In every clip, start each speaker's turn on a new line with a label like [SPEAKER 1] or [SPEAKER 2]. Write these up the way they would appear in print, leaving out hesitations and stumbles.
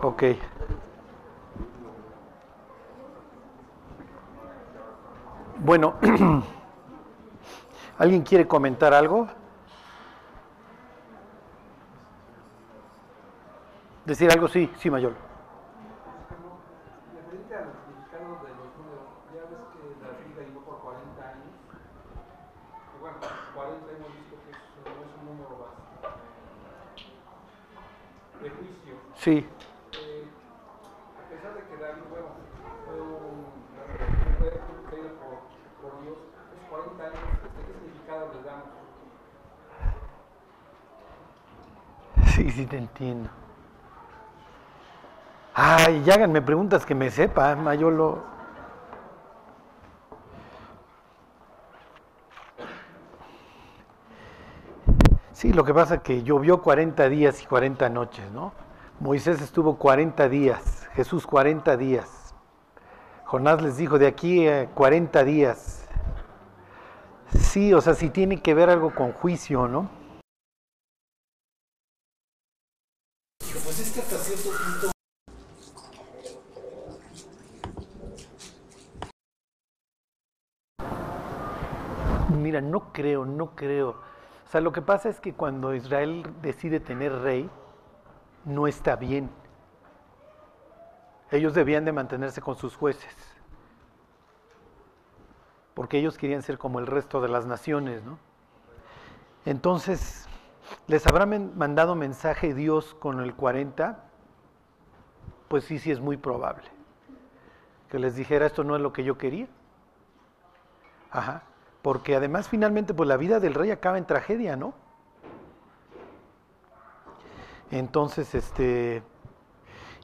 [SPEAKER 1] Ok. Bueno, ¿alguien quiere comentar algo? ¿Decir algo? Sí, sí, mayor.
[SPEAKER 2] Referente al significado de los números, ya ves que David reinó por 40 años, y bueno, 40 hemos visto que no es un número de juicio.
[SPEAKER 1] Sí.
[SPEAKER 2] A pesar de que David, bueno, fue un rey creído por Dios, esos 40 años, ¿qué significado les damos?
[SPEAKER 1] Sí, sí, te entiendo. Ay, ya háganme preguntas que me sepa, Mayolo. Sí, lo que pasa es que llovió 40 días y 40 noches, ¿no? Moisés estuvo 40 días, Jesús 40 días. Jonás les dijo de aquí a 40 días. Sí, o sea, sí tiene que ver algo con juicio, ¿no?
[SPEAKER 2] Pues es que hasta cierto punto.
[SPEAKER 1] Mira, no creo, no creo. O sea, lo que pasa es que cuando Israel decide tener rey, no está bien. Ellos debían de mantenerse con sus jueces, porque ellos querían ser como el resto de las naciones, ¿no? Entonces, ¿les habrá mandado mensaje Dios con el 40? Pues sí, sí es muy probable. Que les dijera, esto no es lo que yo quería. Ajá. Porque además finalmente pues la vida del rey acaba en tragedia, ¿no? Entonces,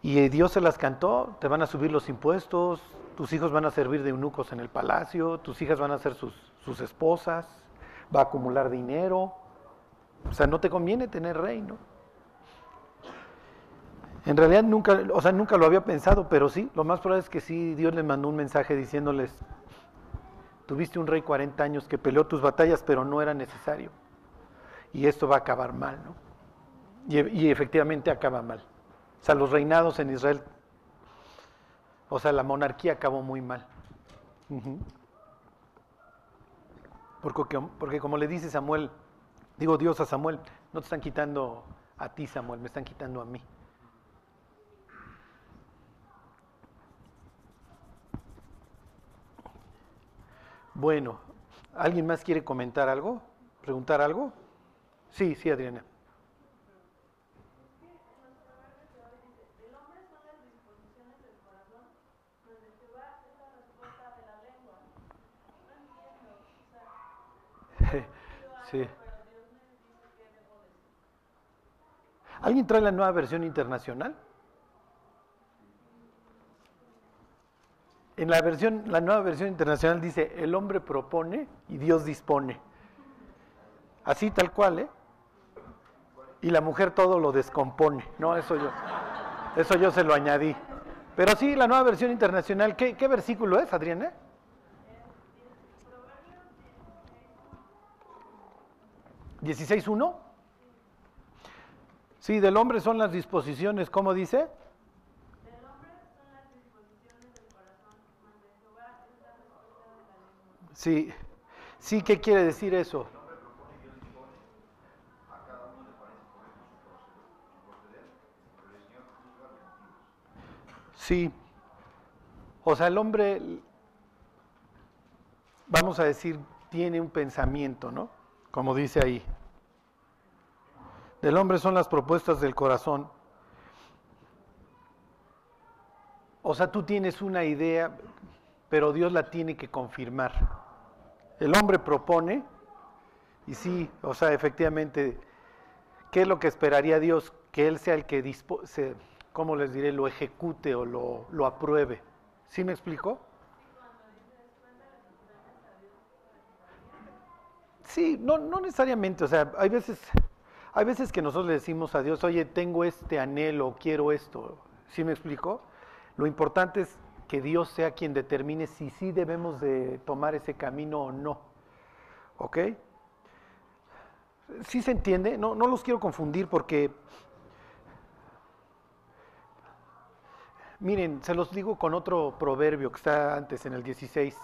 [SPEAKER 1] y Dios se las cantó, te van a subir los impuestos, tus hijos van a servir de eunucos en el palacio, tus hijas van a ser sus esposas, va a acumular dinero. O sea, no te conviene tener rey, ¿no? En realidad nunca, o sea, nunca lo había pensado, pero sí, lo más probable es que sí, Dios les mandó un mensaje diciéndoles, tuviste un rey 40 años que peleó tus batallas, pero no era necesario. Y esto va a acabar mal, ¿no? Y efectivamente acaba mal. O sea, los reinados en Israel, o sea, la monarquía acabó muy mal. Uh-huh. Porque como le dice Samuel, digo Dios a Samuel, no te están quitando a ti, Samuel, me están quitando a mí. Bueno, ¿alguien más quiere comentar algo? ¿Preguntar algo? Sí, sí, Adriana. Sí. ¿Alguien trae la nueva versión internacional? La nueva versión internacional dice, el hombre propone y Dios dispone. Así tal cual, ¿eh? Y la mujer todo lo descompone. No, eso yo se lo añadí. Pero sí, la nueva versión internacional, ¿qué versículo es, Adriana? 16:1. Sí, del hombre son las disposiciones, ¿cómo dice? Sí, sí, ¿qué quiere decir eso? Sí, o sea, el hombre, vamos a decir, tiene un pensamiento, ¿no? Como dice ahí. Del hombre son las propuestas del corazón. O sea, tú tienes una idea, pero Dios la tiene que confirmar. El hombre propone, y sí, o sea, efectivamente, ¿qué es lo que esperaría Dios? Que Él sea el que, ¿cómo les diré?, lo ejecute o lo apruebe. ¿Sí me explico? Sí, no, no necesariamente, o sea, hay veces que nosotros le decimos a Dios, oye, tengo este anhelo, quiero esto, ¿sí me explico? Lo importante es que Dios sea quien determine si sí debemos de tomar ese camino o no, ¿ok? ¿Sí se entiende? No, no los quiero confundir porque Miren, se los digo con otro proverbio que está antes en el 16.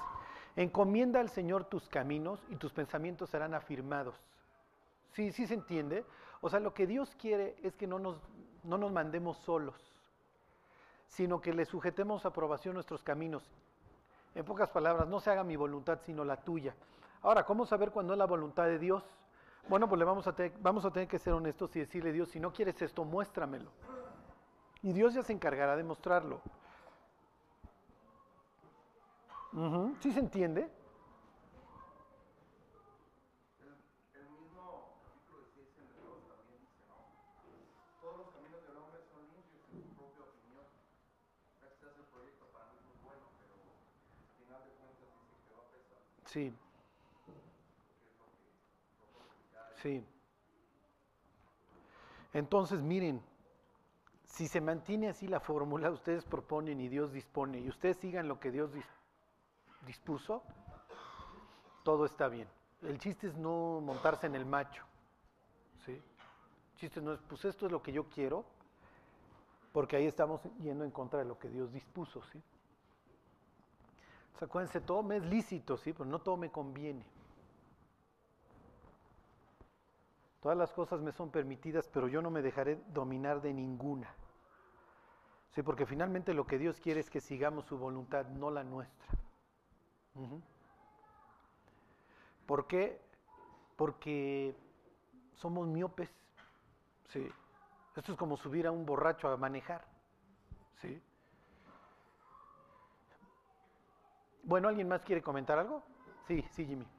[SPEAKER 1] Encomienda al Señor tus caminos y tus pensamientos serán afirmados. Sí, sí se entiende. O sea, lo que Dios quiere es que no nos mandemos solos, sino que le sujetemos a aprobación nuestros caminos. En pocas palabras, no se haga mi voluntad sino la tuya. Ahora, ¿cómo saber cuándo es la voluntad de Dios? Bueno, pues vamos a tener que ser honestos y decirle, Dios, si no quieres esto, muéstramelo. Y Dios ya se encargará de mostrarlo. ¿Sí se entiende?
[SPEAKER 2] El mismo capítulo 16 en Hebreos también dice, ¿no? Todos los caminos del hombre son limpios en su propia opinión. Este es el proyecto para mí muy bueno, pero al final de cuentas dice que va a pesar.
[SPEAKER 1] Sí,
[SPEAKER 2] Que es lo complicado.
[SPEAKER 1] sí. Entonces, miren, si se mantiene así la fórmula, ustedes proponen y Dios dispone, y ustedes sigan lo que Dios dispuso, todo está bien. El chiste es no montarse en el macho, ¿sí? El chiste no es, pues esto es lo que yo quiero, porque ahí estamos yendo en contra de lo que Dios dispuso, ¿sí? O sea, acuérdense, todo me es lícito, ¿sí? Pero no todo me conviene. Todas las cosas me son permitidas, pero yo no me dejaré dominar de ninguna. Sí, porque finalmente lo que Dios quiere es que sigamos su voluntad, no la nuestra. ¿Por qué? Porque somos miopes. Sí. Esto es como subir a un borracho a manejar. Sí. Bueno, ¿alguien más quiere comentar algo? Sí, sí, Jimmy.
[SPEAKER 3] Es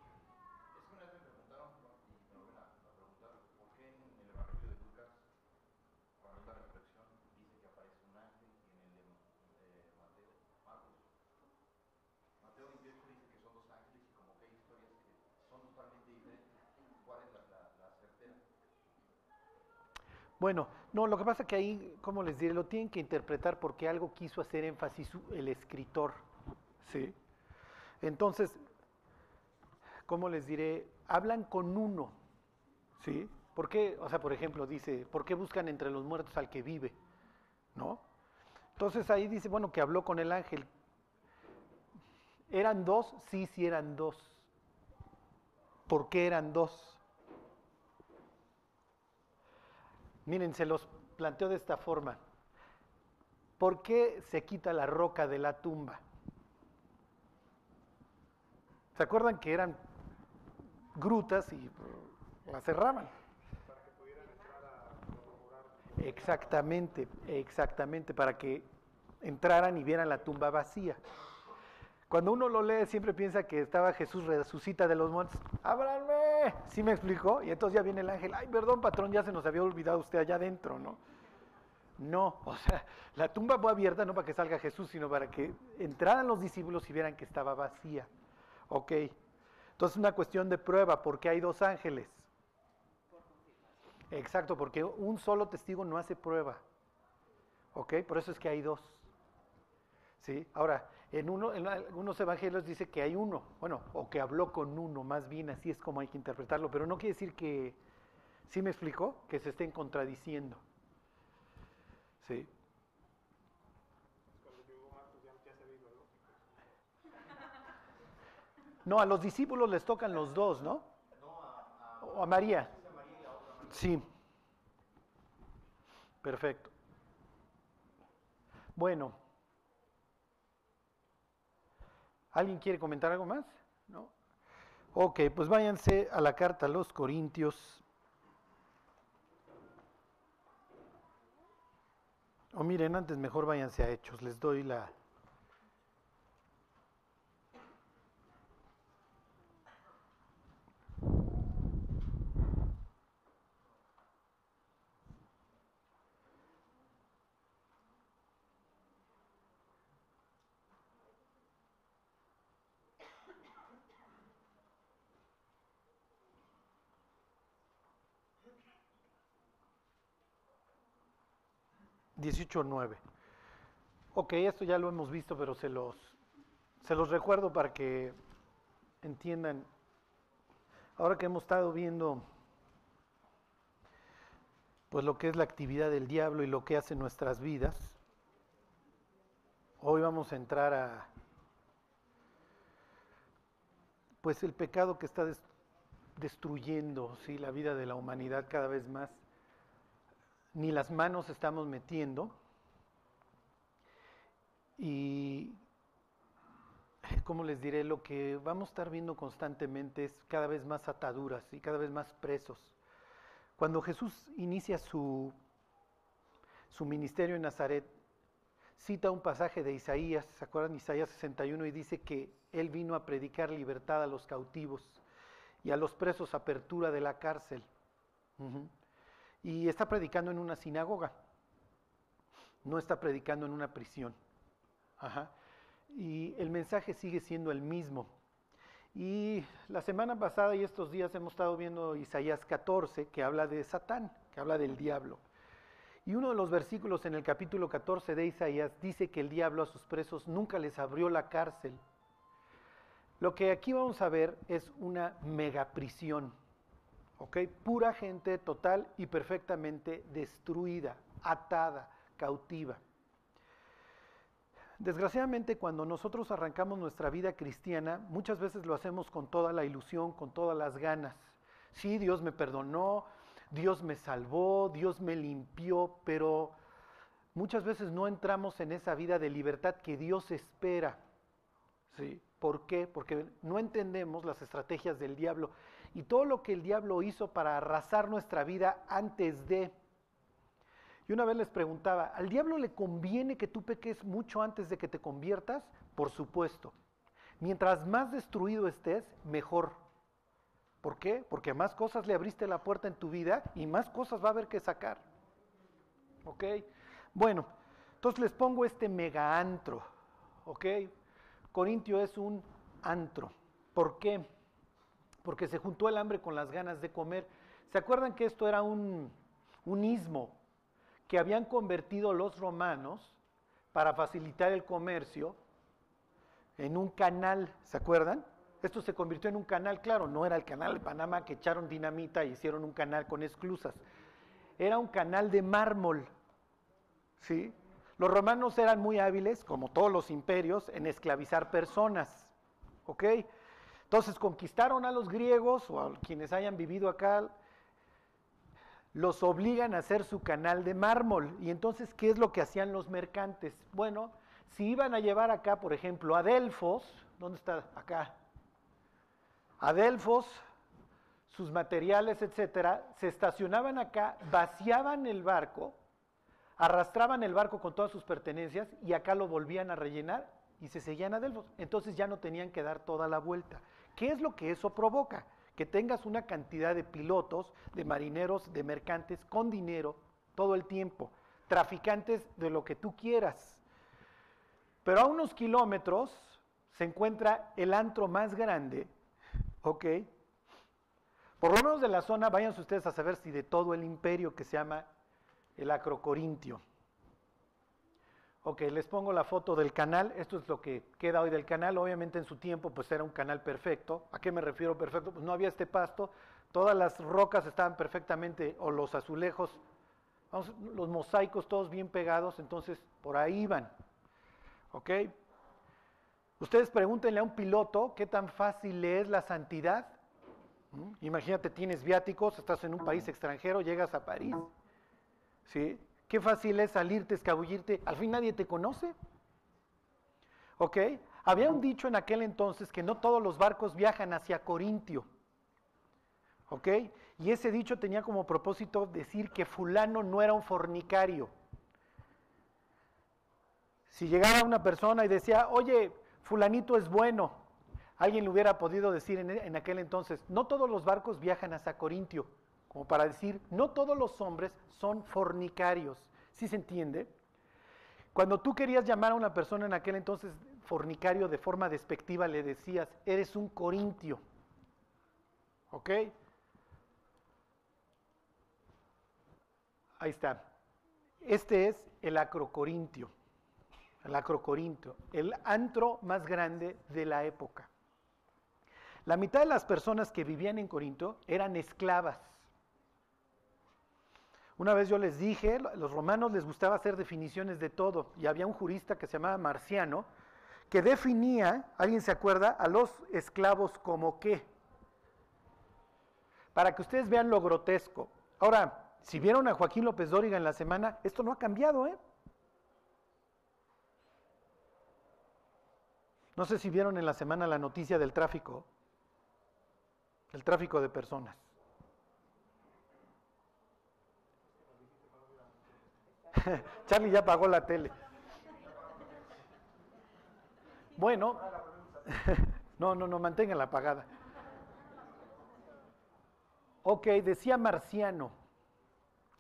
[SPEAKER 3] que una vez me preguntaron, y me vuelven a preguntar, ¿por qué en el Evangelio de Lucas, cuando es la resurrección, dice que aparece un ángel y en el de Mateo 28 dice que son dos ángeles y como que hay historias que son totalmente diferentes? ¿Cuál es la certera?
[SPEAKER 1] Bueno, no, lo que pasa es que ahí, como les diré, lo tienen que interpretar porque algo quiso hacer énfasis el escritor. Sí. Entonces, ¿cómo les diré? Hablan con uno. ¿Sí? ¿Por qué? O sea, por ejemplo, dice, ¿por qué buscan entre los muertos al que vive? ¿No? Entonces ahí dice, bueno, que habló con el ángel. ¿Eran dos? Sí, sí eran dos. ¿Por qué eran dos? Miren, se los planteo de esta forma. ¿Por qué se quita la roca de la tumba? ¿Se acuerdan que eran grutas y la cerraban?
[SPEAKER 2] Para que pudieran entrar a corroborar.
[SPEAKER 1] Exactamente, exactamente, para que entraran y vieran la tumba vacía. Cuando uno lo lee siempre piensa que estaba Jesús resucita de los muertos. ¡Ábranme! ¿Sí me explicó? Y entonces ya viene el ángel. ¡Ay, perdón, patrón! Ya se nos había olvidado usted allá adentro, ¿no? No, o sea, la tumba fue abierta no para que salga Jesús, sino para que entraran los discípulos y vieran que estaba vacía. Ok. Entonces una cuestión de prueba, porque hay dos ángeles. Exacto, porque un solo testigo no hace prueba. ¿Ok? Por eso es que hay dos. ¿Sí? Ahora, en algunos evangelios dice que hay uno, bueno, o que habló con uno, más bien así es como hay que interpretarlo, pero no quiere decir que, ¿sí me explicó? Que se estén contradiciendo. ¿Sí?
[SPEAKER 2] Cuando llegó Marcos ya se vino, ¿no?
[SPEAKER 1] No, a los discípulos les tocan los dos, ¿no? O a María. Sí. Perfecto. Bueno. ¿Alguien quiere comentar algo más? ¿No? Ok, pues váyanse a la carta a los Corintios. O miren, antes mejor váyanse a Hechos, les doy la... (18:9). Ok, esto ya lo hemos visto, pero se los recuerdo para que entiendan. Ahora que hemos estado viendo pues lo que es la actividad del diablo y lo que hace en nuestras vidas, Hoy vamos a entrar a, pues, el pecado que está destruyendo, ¿sí?, la vida de la humanidad cada vez más. Ni las manos estamos metiendo. Y, ¿cómo les diré? Lo que vamos a estar viendo constantemente es cada vez más ataduras y cada vez más presos. Cuando Jesús inicia su ministerio en Nazaret, cita un pasaje de Isaías, ¿se acuerdan? Isaías 61, y dice que Él vino a predicar libertad a los cautivos y a los presos apertura de la cárcel. Y está predicando en una sinagoga, no está predicando en una prisión. Y el mensaje sigue siendo el mismo. Y la semana pasada y estos días hemos estado viendo Isaías 14, que habla de Satán, que habla del diablo. Y uno de los versículos en el capítulo 14 de Isaías dice que el diablo a sus presos nunca les abrió la cárcel. Lo que aquí vamos a ver es una megaprisión, ¿ok? Pura gente total y perfectamente destruida, atada, cautiva. Desgraciadamente, cuando nosotros arrancamos nuestra vida cristiana, muchas veces lo hacemos con toda la ilusión, con todas las ganas. Sí, Dios me perdonó, Dios me salvó, Dios me limpió, pero muchas veces no entramos en esa vida de libertad que Dios espera. ¿Sí? ¿Por qué? Porque no entendemos las estrategias del diablo y todo lo que el diablo hizo para arrasar nuestra vida antes de... Y una vez les preguntaba, ¿al diablo le conviene que tú peques mucho antes de que te conviertas? Por supuesto. Mientras más destruido estés, mejor. ¿Por qué? Porque más cosas le abriste la puerta en tu vida y más cosas va a haber que sacar. ¿Ok? Bueno, entonces les pongo este mega antro. ¿Ok? Corintio es un antro. ¿Por qué? Porque se juntó el hambre con las ganas de comer. ¿Se acuerdan que esto era un istmo que habían convertido los romanos para facilitar el comercio en un canal? ¿Se acuerdan? Esto se convirtió en un canal, claro, no era el canal de Panamá que echaron dinamita y hicieron un canal con esclusas. Era un canal de mármol, ¿sí? Los romanos eran muy hábiles, como todos los imperios, en esclavizar personas, ¿ok? Entonces conquistaron a los griegos o a quienes hayan vivido acá, los obligan a hacer su canal de mármol. Y entonces, ¿qué es lo que hacían los mercantes? Bueno, si iban a llevar acá, por ejemplo, a Delfos, ¿dónde está? Acá. A Delfos, sus materiales, etcétera, se estacionaban acá, vaciaban el barco, arrastraban el barco con todas sus pertenencias y acá lo volvían a rellenar y se seguían a Delfos. Entonces ya no tenían que dar toda la vuelta. ¿Qué es lo que eso provoca? Que tengas una cantidad de pilotos, de marineros, de mercantes con dinero todo el tiempo, traficantes de lo que tú quieras. Pero a unos kilómetros se encuentra el antro más grande, ¿ok? Por lo menos de la zona, váyanse ustedes a saber si de todo el imperio, que se llama el Acrocorintio. Ok, les pongo la foto del canal. Esto es lo que queda hoy del canal. Obviamente en su tiempo pues era un canal perfecto. ¿A qué me refiero perfecto? Pues no había este pasto, todas las rocas estaban perfectamente, o los azulejos, los mosaicos todos bien pegados, entonces por ahí iban. Ok, ustedes pregúntenle a un piloto qué tan fácil le es la santidad. Imagínate, tienes viáticos, estás en un país extranjero, llegas a París, ¿sí? Qué fácil es salirte, escabullirte, al fin nadie te conoce. ¿Ok? Había un dicho en aquel entonces que no todos los barcos viajan hacia Corintio. ¿Ok? Y ese dicho tenía como propósito decir que fulano no era un fornicario. Si llegara una persona y decía, oye, fulanito es bueno, alguien le hubiera podido decir en aquel entonces, no todos los barcos viajan hacia Corintio. Como para decir, no todos los hombres son fornicarios. ¿Sí se entiende? Cuando tú querías llamar a una persona en aquel entonces fornicario de forma despectiva, le decías, eres un corintio. ¿Ok? Ahí está. Este es el Acrocorintio. El Acrocorintio, el antro más grande de la época. La mitad de las personas que vivían en Corinto eran esclavas. Una vez yo les dije, a los romanos les gustaba hacer definiciones de todo, y había un jurista que se llamaba Marciano, que definía, ¿alguien se acuerda?, a los esclavos como qué. Para que ustedes vean lo grotesco. Ahora, si vieron a Joaquín López Dóriga en la semana, esto no ha cambiado, ¿eh? No sé si vieron en la semana la noticia del tráfico de personas. Charlie ya apagó la tele. Bueno, no, manténganla apagada. Ok, decía Marciano,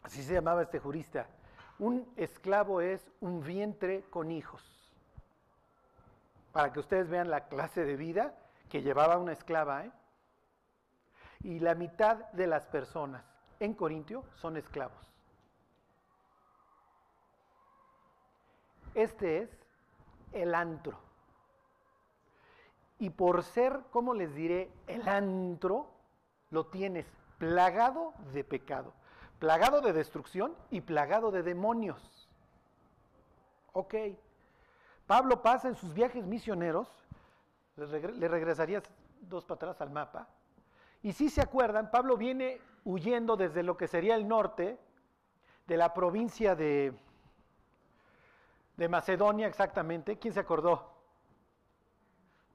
[SPEAKER 1] así se llamaba este jurista, un esclavo es un vientre con hijos. Para que ustedes vean la clase de vida que llevaba una esclava, ¿eh? Y la mitad de las personas en Corintio son esclavos. Este es el antro. Y por ser, ¿cómo les diré? El antro, lo tienes plagado de pecado, plagado de destrucción y plagado de demonios. Ok. Pablo pasa en sus viajes misioneros, le regresarías 2 para atrás al mapa, y si se acuerdan, Pablo viene huyendo desde lo que sería el norte, de la provincia de Macedonia exactamente. ¿Quién se acordó?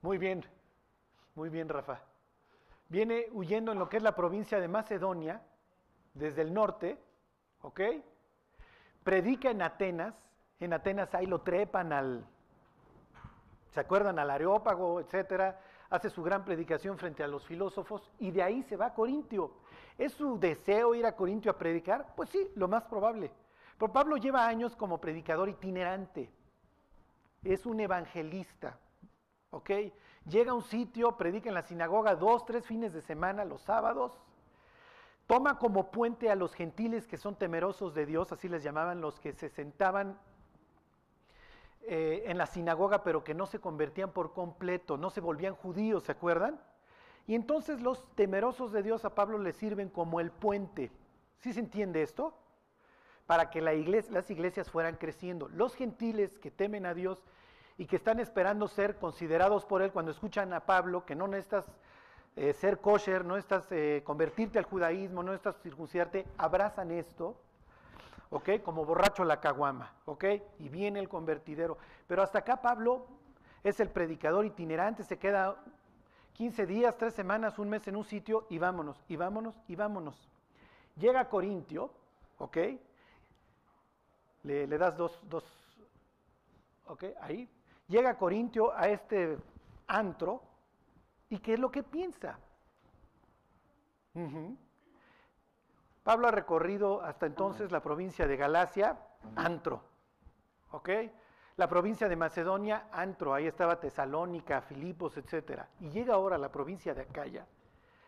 [SPEAKER 1] Muy bien, Rafa. Viene huyendo en lo que es la provincia de Macedonia, desde el norte, ¿ok? Predica en Atenas ahí lo trepan ¿se acuerdan? Al Areópago, etcétera. Hace su gran predicación frente a los filósofos y de ahí se va a Corintio. ¿Es su deseo ir a Corintio a predicar? Pues sí, lo más probable. Pero Pablo lleva años como predicador itinerante. Es un evangelista. ¿Ok? Llega a un sitio, predica en la sinagoga 2, 3 fines de semana, los sábados, toma como puente a los gentiles que son temerosos de Dios, así les llamaban los que se sentaban en la sinagoga, pero que no se convertían por completo, no se volvían judíos, ¿se acuerdan? Y entonces los temerosos de Dios a Pablo le sirven como el puente. ¿Sí se entiende esto? Para que las iglesias fueran creciendo. Los gentiles que temen a Dios y que están esperando ser considerados por él, cuando escuchan a Pablo, que no necesitas ser kosher, no necesitas convertirte al judaísmo, no necesitas circuncidarte, abrazan esto, ¿ok? Como borracho la caguama, ¿ok? Y viene el convertidero. Pero hasta acá Pablo es el predicador itinerante, se queda 15 días, 3 semanas, un mes en un sitio y vámonos, y vámonos, y vámonos. Llega a Corintio, ¿ok? Le das dos, ¿ok? Ahí. Llega a Corintio a este antro, ¿y qué es lo que piensa? Pablo ha recorrido hasta entonces la provincia de Galacia, antro, ¿ok? La provincia de Macedonia, antro, ahí estaba Tesalónica, Filipos, etc. Y llega ahora a la provincia de Acaya,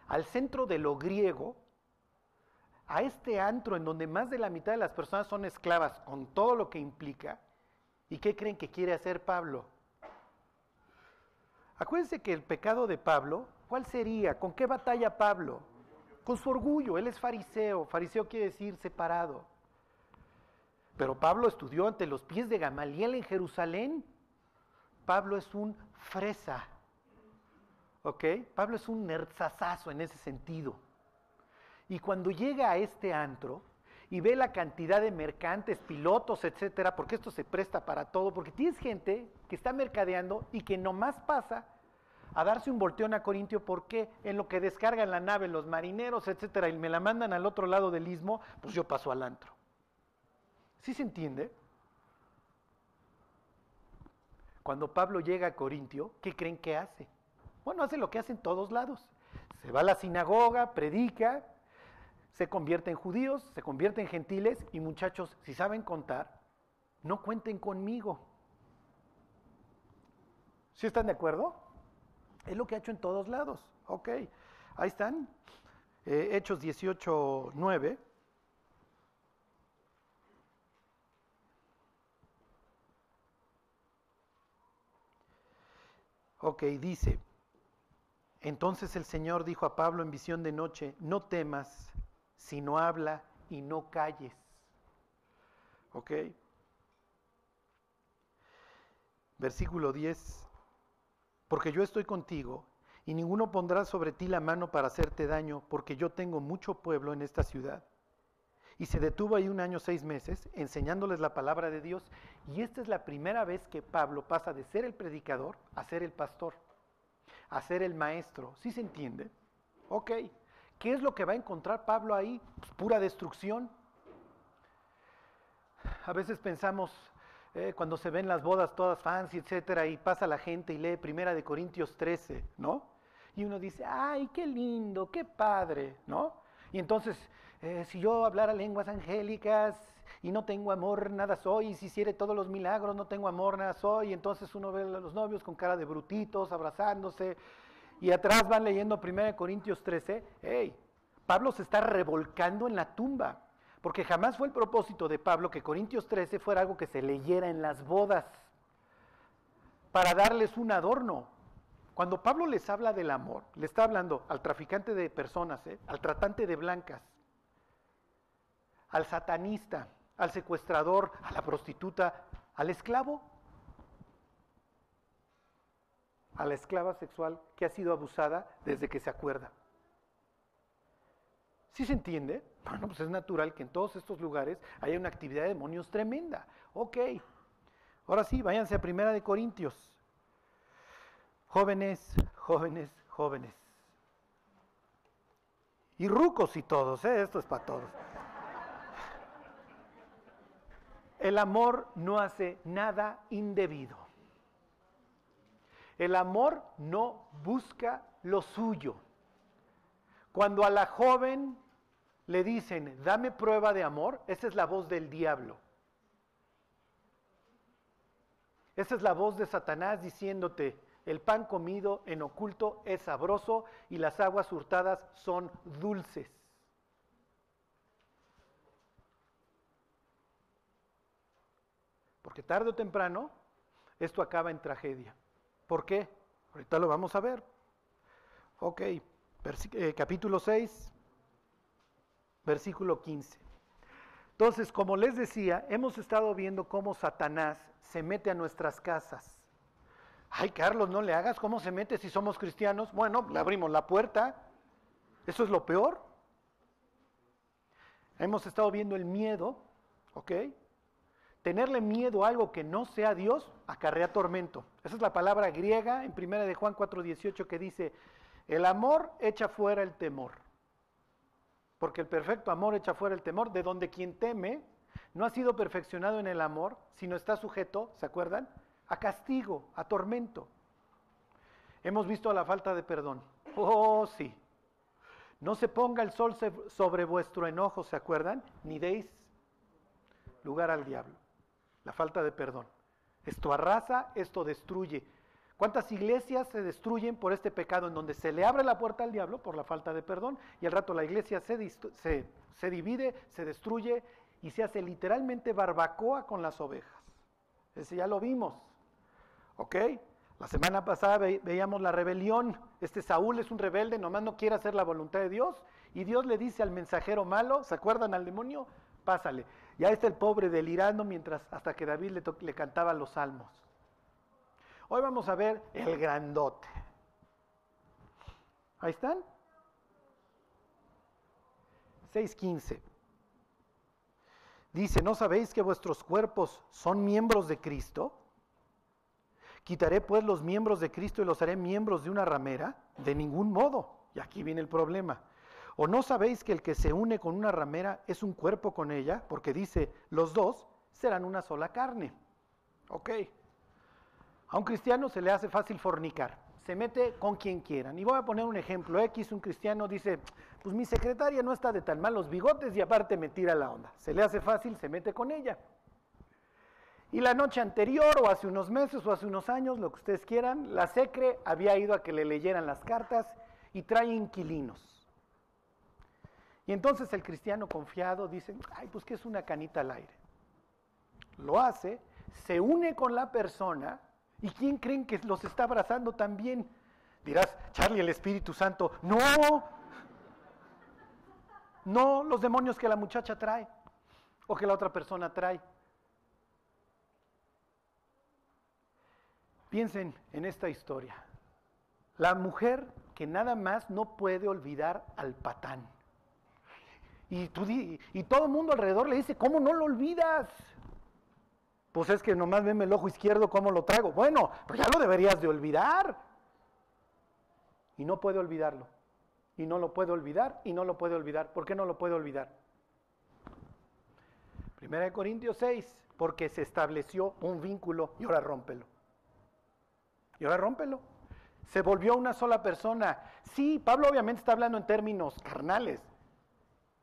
[SPEAKER 1] al centro de lo griego, a este antro en donde más de la mitad de las personas son esclavas, con todo lo que implica. ¿Y qué creen que quiere hacer Pablo? Acuérdense que el pecado de Pablo, ¿cuál sería? ¿Con qué batalla Pablo? Con su orgullo. Él es fariseo. Fariseo quiere decir separado. Pero Pablo estudió ante los pies de Gamaliel en Jerusalén. Pablo es un fresa. ¿Ok? Pablo es un nerzazazo en ese sentido. Y cuando llega a este antro y ve la cantidad de mercantes, pilotos, etcétera, porque esto se presta para todo, porque tienes gente que está mercadeando y que nomás pasa a darse un volteón a Corintio, porque en lo que descargan la nave los marineros, etcétera, y me la mandan al otro lado del istmo, pues yo paso al antro. ¿Sí se entiende? Cuando Pablo llega a Corintio, ¿qué creen que hace? Bueno, hace lo que hace en todos lados. Se va a la sinagoga, predica, se convierte en judíos, se convierte en gentiles, y muchachos, si saben contar, no cuenten conmigo. ¿Sí están de acuerdo? Es lo que ha hecho en todos lados. Ok, ahí están. Hechos 18:9. Ok, dice: entonces el Señor dijo a Pablo en visión de noche: no temas, sino habla y no calles. ¿Ok? Versículo 10. Porque yo estoy contigo, y ninguno pondrá sobre ti la mano para hacerte daño, porque yo tengo mucho pueblo en esta ciudad. Y se detuvo ahí 1 año 6 meses, enseñándoles la palabra de Dios, y esta es la primera vez que Pablo pasa de ser el predicador a ser el pastor, a ser el maestro. ¿Sí se entiende? Ok. ¿Qué es lo que va a encontrar Pablo ahí? Pues pura destrucción. A veces pensamos, cuando se ven las bodas todas fancy, etcétera, y pasa la gente y lee 1 Corintios 13, ¿no? Y uno dice, ¡ay, qué lindo, qué padre!, ¿no? Y entonces, si yo hablara lenguas angélicas y no tengo amor, nada soy, y si hiciere todos los milagros, no tengo amor, nada soy. Y entonces uno ve a los novios con cara de brutitos, abrazándose, y atrás van leyendo 1 Corintios 13. ¡Hey! Pablo se está revolcando en la tumba. Porque jamás fue el propósito de Pablo que Corintios 13 fuera algo que se leyera en las bodas para darles un adorno. Cuando Pablo les habla del amor, le está hablando al traficante de personas, al tratante de blancas, al satanista, al secuestrador, a la prostituta, al esclavo, a la esclava sexual que ha sido abusada desde que se acuerda. ¿Sí se entiende? Bueno, pues es natural que en todos estos lugares haya una actividad de demonios tremenda. Ok, ahora sí, váyanse a 1 Corintios. Jóvenes, jóvenes, jóvenes. Y rucos y todos, esto es para todos. El amor no hace nada indebido. El amor no busca lo suyo. Cuando a la joven le dicen, dame prueba de amor, esa es la voz del diablo. Esa es la voz de Satanás diciéndote, el pan comido en oculto es sabroso y las aguas hurtadas son dulces. Porque tarde o temprano esto acaba en tragedia. ¿Por qué? Ahorita lo vamos a ver. Ok, capítulo 6, versículo 15. Entonces, como les decía, hemos estado viendo cómo Satanás se mete a nuestras casas. Ay, Carlos, no le hagas, ¿cómo se mete si somos cristianos? Bueno, le abrimos la puerta. Eso es lo peor. Hemos estado viendo el miedo, ¿ok? Tenerle miedo a algo que no sea Dios acarrea tormento. Esa es la palabra griega en 1 de Juan 4:18 que dice, el amor echa fuera el temor. Porque el perfecto amor echa fuera el temor, de donde quien teme no ha sido perfeccionado en el amor, sino está sujeto, ¿se acuerdan?, a castigo, a tormento. Hemos visto la falta de perdón. Oh, sí. No se ponga el sol sobre vuestro enojo, ¿se acuerdan? Ni deis lugar al diablo. La falta de perdón. Esto arrasa, esto destruye. ¿Cuántas iglesias se destruyen por este pecado en donde se le abre la puerta al diablo por la falta de perdón y al rato la iglesia se divide, se destruye y se hace literalmente barbacoa con las ovejas? Ese ya lo vimos, ¿ok? La semana pasada veíamos la rebelión. Saúl es un rebelde, nomás no quiere hacer la voluntad de Dios y Dios le dice al mensajero malo, ¿se acuerdan al demonio? Pásale. Ya está el pobre delirando hasta que David le cantaba los salmos. Hoy vamos a ver el grandote. Ahí están. 6:15. Dice, ¿no sabéis que vuestros cuerpos son miembros de Cristo? ¿Quitaré pues los miembros de Cristo y los haré miembros de una ramera? De ningún modo. Y aquí viene el problema. ¿O no sabéis que el que se une con una ramera es un cuerpo con ella? Porque dice, los dos serán una sola carne. Ok. A un cristiano se le hace fácil fornicar. Se mete con quien quieran. Y voy a poner un ejemplo. X, un cristiano dice, pues mi secretaria no está de tan malos bigotes y aparte me tira la onda. Se le hace fácil, se mete con ella. Y la noche anterior, o hace unos meses, o hace unos años, lo que ustedes quieran, la secre había ido a que le leyeran las cartas y trae inquilinos. Y entonces el cristiano confiado dice, ay, pues que es una canita al aire. Lo hace, se une con la persona, ¿y quién creen que los está abrazando también? Dirás, Charlie, el Espíritu Santo. No, los demonios que la muchacha trae, o que la otra persona trae. Piensen en esta historia. La mujer que nada más no puede olvidar al patán. Y todo el mundo alrededor le dice, ¿cómo no lo olvidas? Pues es que nomás veme el ojo izquierdo, ¿cómo lo traigo? Bueno, pues ya lo deberías de olvidar. Y no puede olvidarlo. Y no lo puede olvidar, y no lo puede olvidar. ¿Por qué no lo puede olvidar? 1 Corintios 6, porque se estableció un vínculo y ahora rómpelo. Y ahora rómpelo. Se volvió una sola persona. Sí, Pablo obviamente está hablando en términos carnales,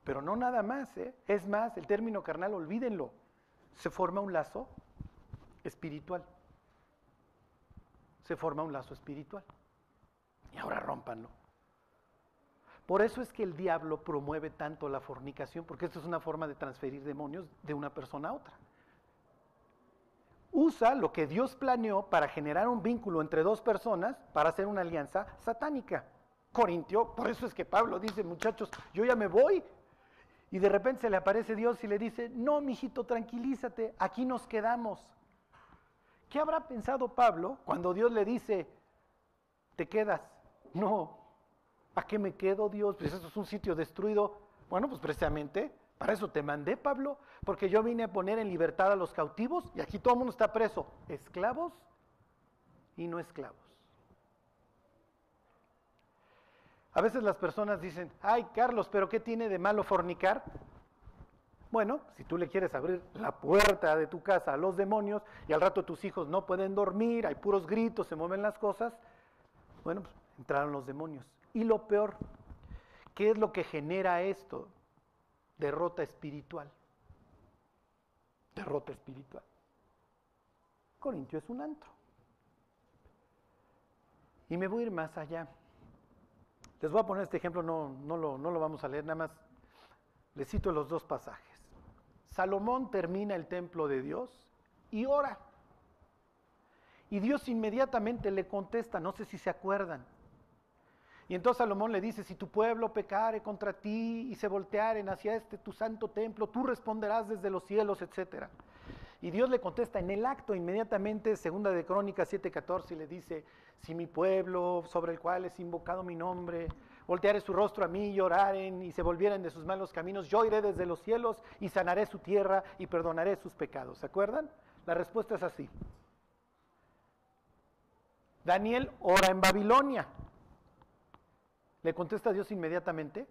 [SPEAKER 1] pero no nada más, ¿eh? Es más, el término carnal, olvídenlo. Se forma un lazo espiritual. Se forma un lazo espiritual. Y ahora rómpanlo. Por eso es que el diablo promueve tanto la fornicación, porque esto es una forma de transferir demonios de una persona a otra. Usa lo que Dios planeó para generar un vínculo entre dos personas para hacer una alianza satánica. Corintio, por eso es que Pablo dice, muchachos, yo ya me voy. Y de repente se le aparece Dios y le dice, no, mijito, tranquilízate, aquí nos quedamos. ¿Qué habrá pensado Pablo cuando Dios le dice, te quedas? No, ¿a qué me quedo, Dios? Pues esto es un sitio destruido. Bueno, pues precisamente, para eso te mandé, Pablo, porque yo vine a poner en libertad a los cautivos y aquí todo el mundo está preso, esclavos y no esclavos. A veces las personas dicen, ay, Carlos, ¿pero qué tiene de malo fornicar? Bueno, si tú le quieres abrir la puerta de tu casa a los demonios y al rato tus hijos no pueden dormir, hay puros gritos, se mueven las cosas, bueno, pues entraron los demonios. Y lo peor, ¿qué es lo que genera esto? Derrota espiritual. Derrota espiritual. Corintio es un antro. Y me voy a ir más allá. Les voy a poner este ejemplo, no lo vamos a leer, nada más les cito los dos pasajes. Salomón termina el templo de Dios y ora. Y Dios inmediatamente le contesta, no sé si se acuerdan. Y entonces Salomón le dice, si tu pueblo pecare contra ti y se voltearen hacia tu santo templo, tú responderás desde los cielos, etc. Y Dios le contesta en el acto inmediatamente, 2 de Crónicas 7:14, y le dice, si mi pueblo sobre el cual es invocado mi nombre, volteare su rostro a mí y oraren y se volvieren de sus malos caminos, yo iré desde los cielos y sanaré su tierra y perdonaré sus pecados. ¿Se acuerdan? La respuesta es así. Daniel ora en Babilonia. ¿Le contesta a Dios inmediatamente?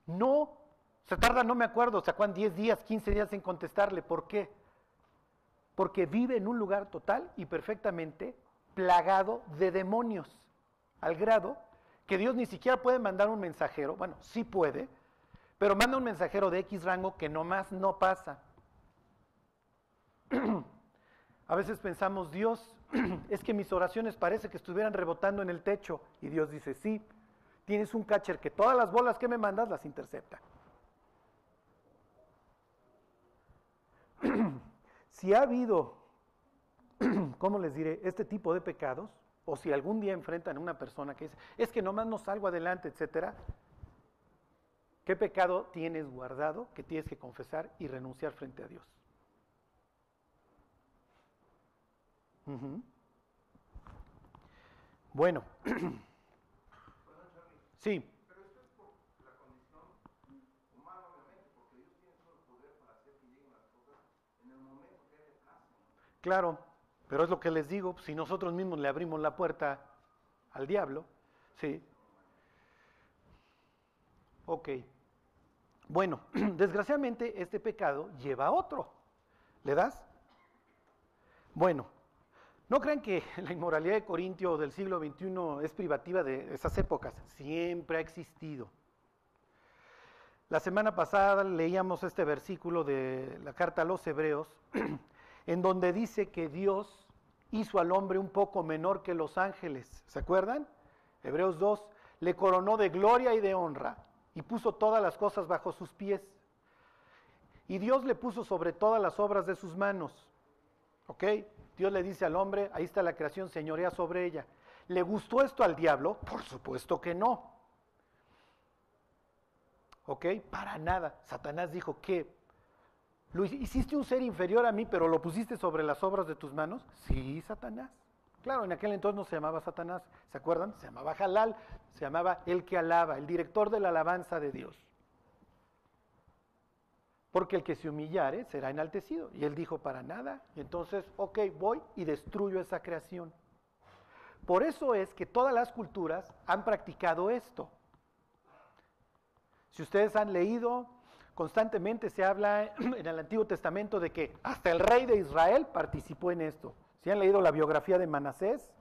[SPEAKER 1] No, se tarda, no me acuerdo, ¿se acuerdan? 10 días, 15 días en contestarle. ¿Por qué? Porque vive en un lugar total y perfectamente plagado de demonios, al grado que Dios ni siquiera puede mandar un mensajero, bueno, sí puede, pero manda un mensajero de X rango que nomás no pasa. A veces pensamos, Dios, es que mis oraciones parece que estuvieran rebotando en el techo. Y Dios dice, sí, tienes un catcher que todas las bolas que me mandas las intercepta. Si ha habido, ¿cómo les diré?, este tipo de pecados, o si algún día enfrentan a una persona que dice, es que nomás no salgo adelante, etcétera, ¿qué pecado tienes guardado que tienes que confesar y renunciar frente a Dios? Bueno, sí.
[SPEAKER 2] Pero esto es por la condición humana, obviamente, porque Dios tiene todo el poder para hacer que lleguen las cosas en el momento que a Él le place.
[SPEAKER 1] Claro, pero es lo que les digo, si nosotros mismos le abrimos la puerta al diablo, sí. Ok. Bueno, desgraciadamente este pecado lleva a otro. ¿Le das? Bueno, no crean que la inmoralidad de Corintio del siglo XXI es privativa de esas épocas, siempre ha existido. La semana pasada leíamos este versículo de la carta a los Hebreos, en donde dice que Dios hizo al hombre un poco menor que los ángeles, ¿se acuerdan? Hebreos 2, le coronó de gloria y de honra y puso todas las cosas bajo sus pies. Y Dios le puso sobre todas las obras de sus manos. ¿Ok? Dios le dice al hombre, ahí está la creación, señorea sobre ella. ¿Le gustó esto al diablo? Por supuesto que no. ¿Ok? Para nada. Satanás dijo, ¿qué? Hiciste un ser inferior a mí, pero lo pusiste sobre las obras de tus manos. Sí, Satanás. Claro, en aquel entonces no se llamaba Satanás, ¿se acuerdan? Se llamaba Jalal, se llamaba el que alaba, el director de la alabanza de Dios. Porque el que se humillare será enaltecido. Y él dijo, para nada. Y entonces, ok, voy y destruyo esa creación. Por eso es que todas las culturas han practicado esto. Si ustedes han leído, constantemente se habla en el Antiguo Testamento de que hasta el rey de Israel participó en esto. Si han leído la biografía de Manasés,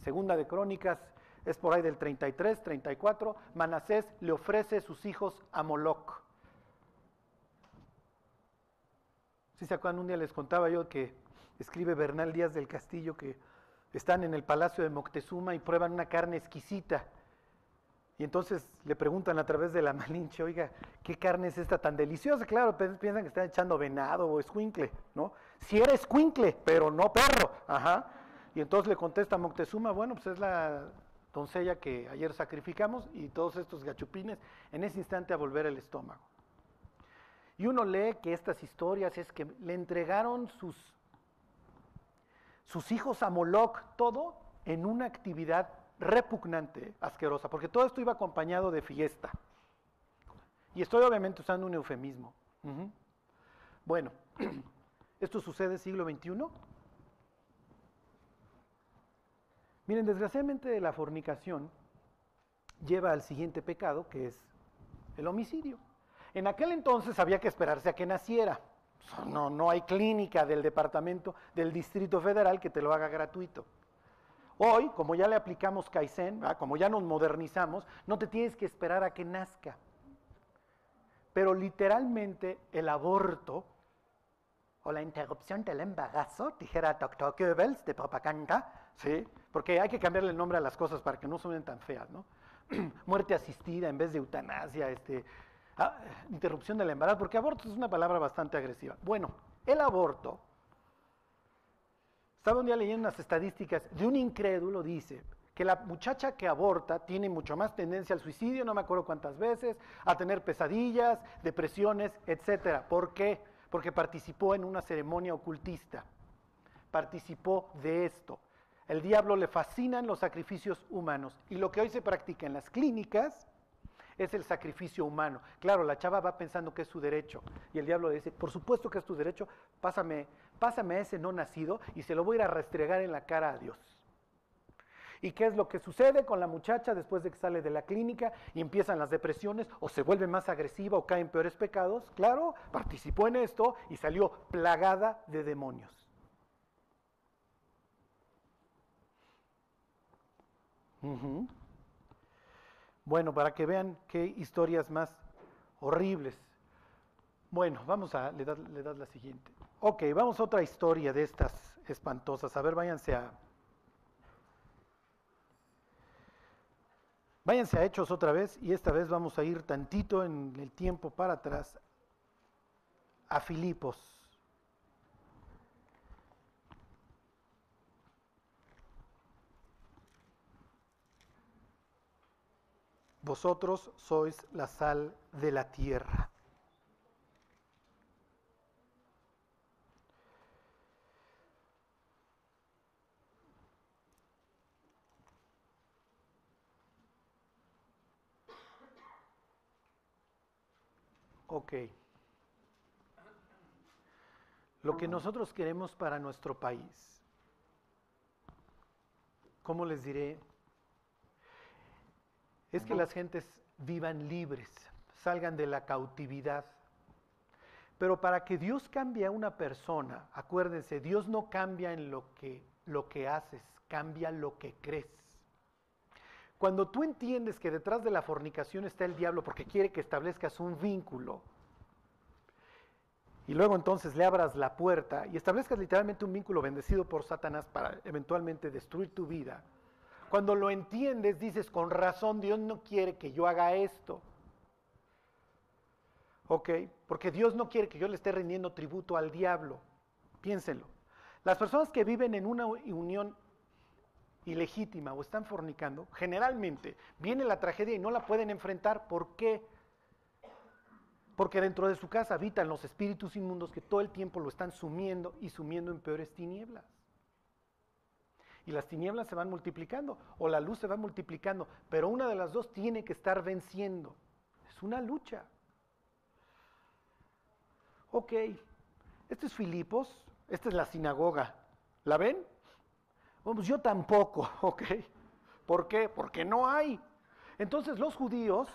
[SPEAKER 1] Segunda de Crónicas, es por ahí del 33, 34, Manasés le ofrece sus hijos a Moloc. ¿Sí se acuerdan? Un día les contaba yo que escribe Bernal Díaz del Castillo que están en el palacio de Moctezuma y prueban una carne exquisita. Y entonces le preguntan a través de la Malinche, oiga, ¿qué carne es esta tan deliciosa? Claro, piensan que están echando venado o escuincle, ¿no? Si era escuincle, pero no perro. Ajá. Y entonces le contesta Moctezuma, bueno, pues es la doncella que ayer sacrificamos y todos estos gachupines en ese instante a volver el estómago. Y uno lee que estas historias es que le entregaron sus hijos a Moloc, todo en una actividad repugnante, asquerosa, porque todo esto iba acompañado de fiesta. Y estoy obviamente usando un eufemismo. Bueno, esto sucede en el siglo XXI. Miren, desgraciadamente la fornicación lleva al siguiente pecado, que es el homicidio. En aquel entonces había que esperarse a que naciera. No hay clínica del departamento, del Distrito Federal que te lo haga gratuito. Hoy, como ya le aplicamos Kaizen, como ya nos modernizamos, no te tienes que esperar a que nazca. Pero literalmente el aborto o la interrupción del embarazo, dijera Dr. Goebbels de propaganda, ¿sí? Porque hay que cambiarle el nombre a las cosas para que no suenen tan feas, ¿no? Muerte asistida en vez de eutanasia, interrupción del embarazo, porque aborto es una palabra bastante agresiva. Bueno, el aborto, estaba un día leyendo unas estadísticas de un incrédulo, dice que la muchacha que aborta tiene mucho más tendencia al suicidio, no me acuerdo cuántas veces, a tener pesadillas, depresiones, etcétera. ¿Por qué? Porque participó en una ceremonia ocultista, participó de esto. El diablo le fascinan los sacrificios humanos y lo que hoy se practica en las clínicas es el sacrificio humano. Claro, la chava va pensando que es su derecho y el diablo le dice, por supuesto que es tu derecho, pásame a ese no nacido y se lo voy a ir a restregar en la cara a Dios. ¿Y qué es lo que sucede con la muchacha después de que sale de la clínica y empiezan las depresiones o se vuelve más agresiva o cae en peores pecados? Claro, participó en esto y salió plagada de demonios. Bueno, para que vean qué historias más horribles. Bueno, le das la siguiente. Ok, vamos a otra historia de estas espantosas. A ver, váyanse a Hechos otra vez y esta vez vamos a ir tantito en el tiempo para atrás a Filipos. Vosotros sois la sal de la tierra. Ok. Lo que nosotros queremos para nuestro país, ¿cómo les diré? Es que las gentes vivan libres, salgan de la cautividad. Pero para que Dios cambie a una persona, acuérdense, Dios no cambia en lo que haces, cambia lo que crees. Cuando tú entiendes que detrás de la fornicación está el diablo porque quiere que establezcas un vínculo, y luego entonces le abras la puerta y establezcas literalmente un vínculo bendecido por Satanás para eventualmente destruir tu vida, cuando lo entiendes dices, con razón Dios no quiere que yo haga esto. Ok, porque Dios no quiere que yo le esté rindiendo tributo al diablo. Piénsenlo. Las personas que viven en una unión ilegítima o están fornicando, generalmente viene la tragedia y no la pueden enfrentar. ¿Por qué? Porque dentro de su casa habitan los espíritus inmundos que todo el tiempo lo están sumiendo y sumiendo en peores tinieblas. Y las tinieblas se van multiplicando, o la luz se va multiplicando, pero una de las dos tiene que estar venciendo. Es una lucha. Ok, este es Filipos, esta es la sinagoga. ¿La ven? Pues yo tampoco, ok. ¿Por qué? Porque no hay. Entonces los judíos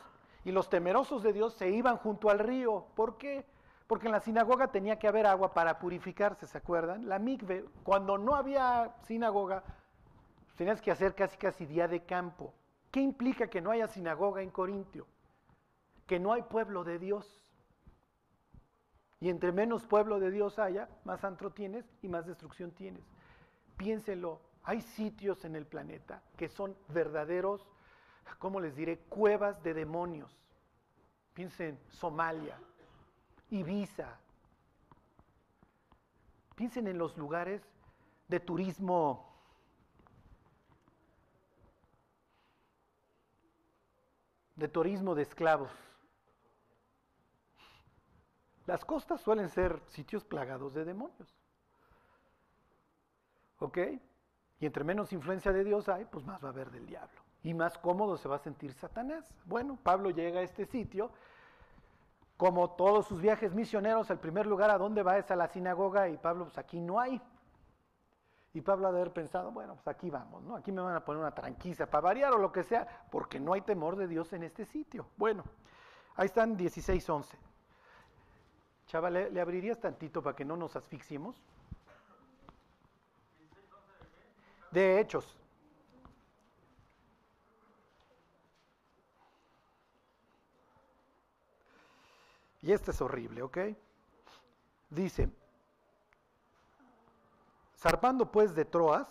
[SPEAKER 1] y los temerosos de Dios se iban junto al río. ¿Por qué? Porque en la sinagoga tenía que haber agua para purificarse, ¿se acuerdan? La mikve, cuando no había sinagoga, tenías que hacer casi día de campo. ¿Qué implica que no haya sinagoga en Corintio? Que no hay pueblo de Dios. Y entre menos pueblo de Dios haya, más antro tienes y más destrucción tienes. Piénselo, hay sitios en el planeta que son verdaderos, ¿cómo les diré? Cuevas de demonios. Piensen Somalia, Ibiza. Piensen en los lugares de turismo de esclavos. Las costas suelen ser sitios plagados de demonios. ¿Ok? Y entre menos influencia de Dios hay, pues más va a haber del diablo. Y más cómodo se va a sentir Satanás. Bueno, Pablo llega a este sitio. Como todos sus viajes misioneros, el primer lugar a donde va es a la sinagoga, y Pablo, pues aquí no hay. Y Pablo ha de haber pensado, bueno, pues aquí vamos, ¿no? Aquí me van a poner una tranquiza para variar o lo que sea, porque no hay temor de Dios en este sitio. Bueno, ahí están 16:11. Chaval, ¿le abrirías tantito para que no nos asfixiemos? De Hechos. Y este es horrible, ¿ok? Dice, zarpando pues de Troas,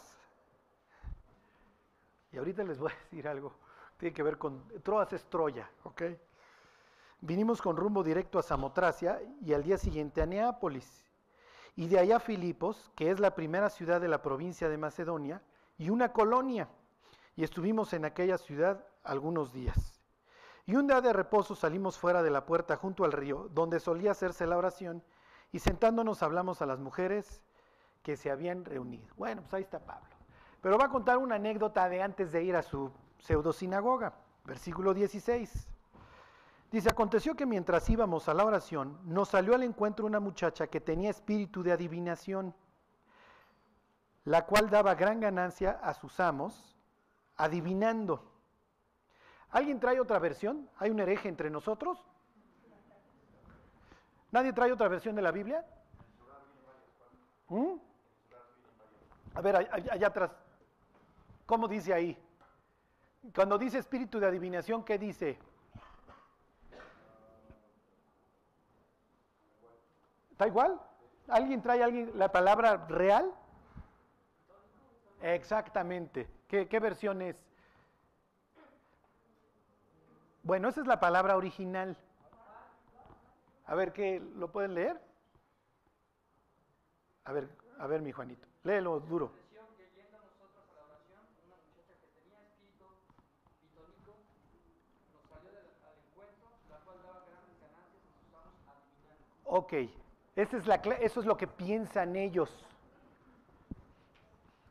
[SPEAKER 1] y ahorita les voy a decir algo, tiene que ver con, Troas es Troya, ¿ok? Vinimos con rumbo directo a Samotracia y al día siguiente a Neápolis, y de allá a Filipos, que es la primera ciudad de la provincia de Macedonia, y una colonia, y estuvimos en aquella ciudad algunos días. Y un día de reposo salimos fuera de la puerta junto al río, donde solía hacerse la oración, y sentándonos hablamos a las mujeres que se habían reunido. Bueno, pues ahí está Pablo. Pero va a contar una anécdota de antes de ir a su pseudosinagoga, versículo 16. Dice, aconteció que mientras íbamos a la oración, nos salió al encuentro una muchacha que tenía espíritu de adivinación, la cual daba gran ganancia a sus amos, adivinando. ¿Alguien trae otra versión? ¿Hay un hereje entre nosotros? ¿Nadie trae otra versión de la Biblia? ¿Mm? A ver, allá atrás, ¿cómo dice ahí? Cuando dice espíritu de adivinación, ¿qué dice? ¿Está igual? ¿Alguien trae la palabra real? Exactamente. ¿Qué versión es? Bueno, esa es la palabra original. A ver, ¿qué? ¿Lo pueden leer? A ver, mi Juanito, léelo duro.
[SPEAKER 4] Que yendo nosotros a la oración, una muchacha que tenía espíritu pitónico nos salió al encuentro, la cual daba grandes ganancias y sus amos adivinando.
[SPEAKER 1] Ok, eso es lo que piensan ellos.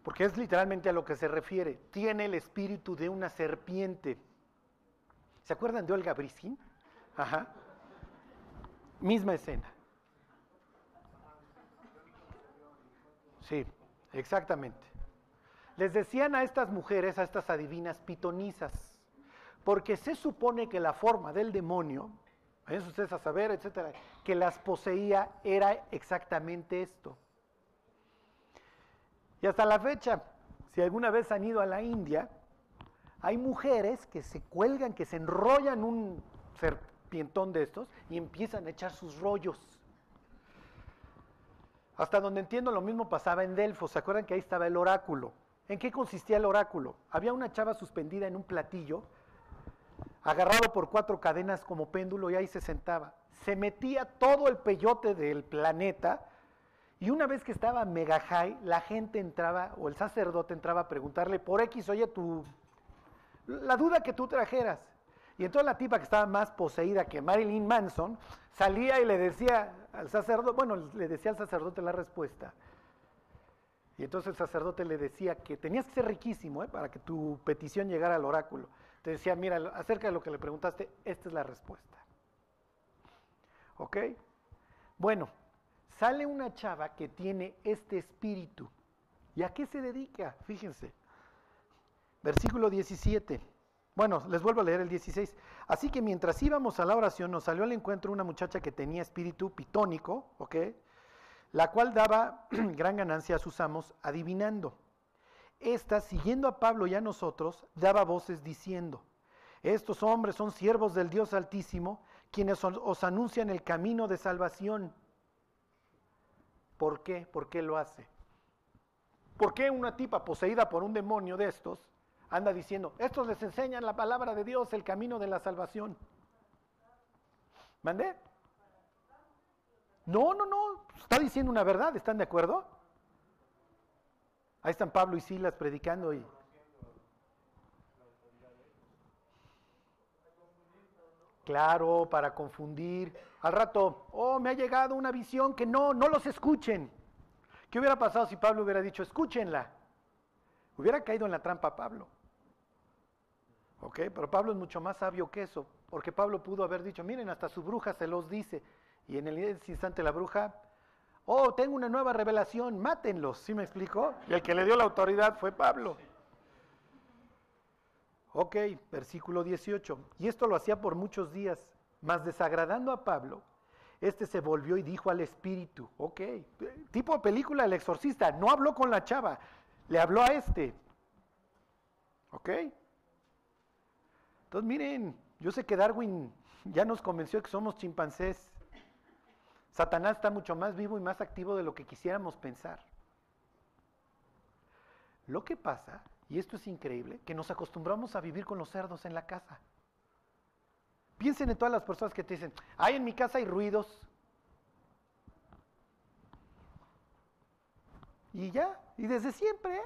[SPEAKER 1] Porque es literalmente a lo que se refiere. Tiene el espíritu de una serpiente. ¿Se acuerdan de Olga Briskín? Ajá. Misma escena. Sí, exactamente. Les decían a estas mujeres, a estas adivinas, pitonisas, porque se supone que la forma del demonio, vayan ustedes a saber, etcétera, que las poseía era exactamente esto. Y hasta la fecha, si alguna vez han ido a la India, hay mujeres que se cuelgan, que se enrollan un serpientón de estos y empiezan a echar sus rollos. Hasta donde entiendo, lo mismo pasaba en Delfos. ¿Se acuerdan que ahí estaba el oráculo? ¿En qué consistía el oráculo? Había una chava suspendida en un platillo, agarrado por 4 cadenas como péndulo, y ahí se sentaba. Se metía todo el peyote del planeta, y una vez que estaba mega high, la gente entraba, o el sacerdote entraba a preguntarle por X, oye, la duda que tú trajeras. Y entonces la tipa que estaba más poseída que Marilyn Manson, salía y le decía al sacerdote, bueno, le decía al sacerdote la respuesta. Y entonces el sacerdote le decía que tenías que ser riquísimo para que tu petición llegara al oráculo. Te decía, mira, acerca de lo que le preguntaste, esta es la respuesta. ¿Ok? Bueno, sale una chava que tiene este espíritu. ¿Y a qué se dedica? Fíjense. Versículo 17. Bueno, les vuelvo a leer el 16. Así que mientras íbamos a la oración, nos salió al encuentro una muchacha que tenía espíritu pitónico, ¿ok? La cual daba gran ganancia a sus amos adivinando. Esta, siguiendo a Pablo y a nosotros, daba voces diciendo, estos hombres son siervos del Dios Altísimo, quienes os anuncian el camino de salvación. ¿Por qué? ¿Por qué lo hace? ¿Por qué una tipa poseída por un demonio de estos anda diciendo, estos les enseñan la palabra de Dios, el camino de la salvación? ¿Mandé? No, está diciendo una verdad, ¿están de acuerdo? Ahí están Pablo y Silas predicando y... Claro, para confundir. Al rato, me ha llegado una visión que no los escuchen. ¿Qué hubiera pasado si Pablo hubiera dicho, escúchenla? Hubiera caído en la trampa Pablo. ¿Ok? Pero Pablo es mucho más sabio que eso, porque Pablo pudo haber dicho, miren, hasta su bruja se los dice. Y en ese instante la bruja, tengo una nueva revelación, mátenlos, ¿sí me explicó? Y el que le dio la autoridad fue Pablo. Ok, versículo 18. Y esto lo hacía por muchos días, mas desagradando a Pablo, este se volvió y dijo al espíritu, ok, tipo de película El Exorcista, no habló con la chava, le habló a este. Ok. Entonces miren, yo sé que Darwin ya nos convenció que somos chimpancés. Satanás está mucho más vivo y más activo de lo que quisiéramos pensar. Lo que pasa, y esto es increíble, que nos acostumbramos a vivir con los cerdos en la casa. Piensen en todas las personas que te dicen, en mi casa hay ruidos. Y ya, y desde siempre.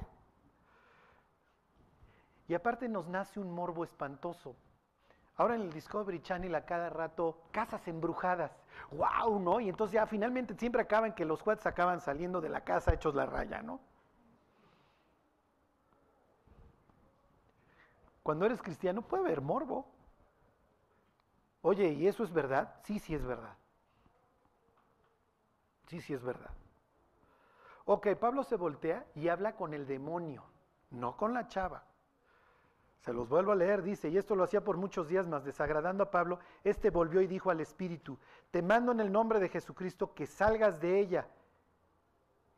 [SPEAKER 1] Y aparte nos nace un morbo espantoso. Ahora en el Discovery Channel a cada rato, casas embrujadas. ¡Wow! ¿No? Y entonces ya finalmente siempre acaban que los cuates acaban saliendo de la casa hechos la raya, ¿no? Cuando eres cristiano puede haber morbo. Oye, ¿y eso es verdad? Sí, sí es verdad. Sí, sí es verdad. Ok, Pablo se voltea y habla con el demonio, no con la chava. Se los vuelvo a leer, dice, y esto lo hacía por muchos días, mas desagradando a Pablo, este volvió y dijo al espíritu, te mando en el nombre de Jesucristo que salgas de ella.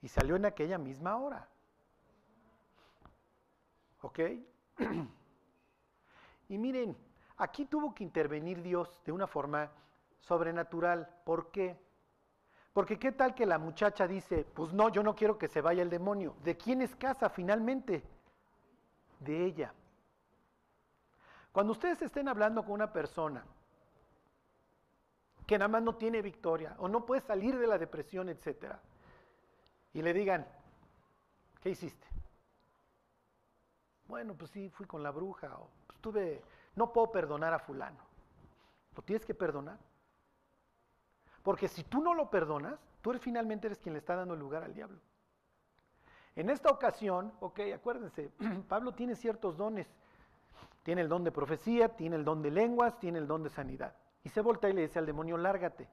[SPEAKER 1] Y salió en aquella misma hora. ¿Ok? Y miren, aquí tuvo que intervenir Dios de una forma sobrenatural. ¿Por qué? Porque qué tal que la muchacha dice, pues no, yo no quiero que se vaya el demonio. ¿De quién es casa finalmente? De ella. Cuando ustedes estén hablando con una persona que nada más no tiene victoria o no puede salir de la depresión, etcétera, y le digan, ¿qué hiciste? Bueno, pues sí, fui con la bruja o pues no puedo perdonar a fulano. Lo tienes que perdonar. Porque si tú no lo perdonas, tú finalmente eres quien le está dando el lugar al diablo. En esta ocasión, ok, acuérdense, Pablo tiene ciertos dones. Tiene el don de profecía, tiene el don de lenguas, tiene el don de sanidad. Y se voltea y le dice al demonio, lárgate.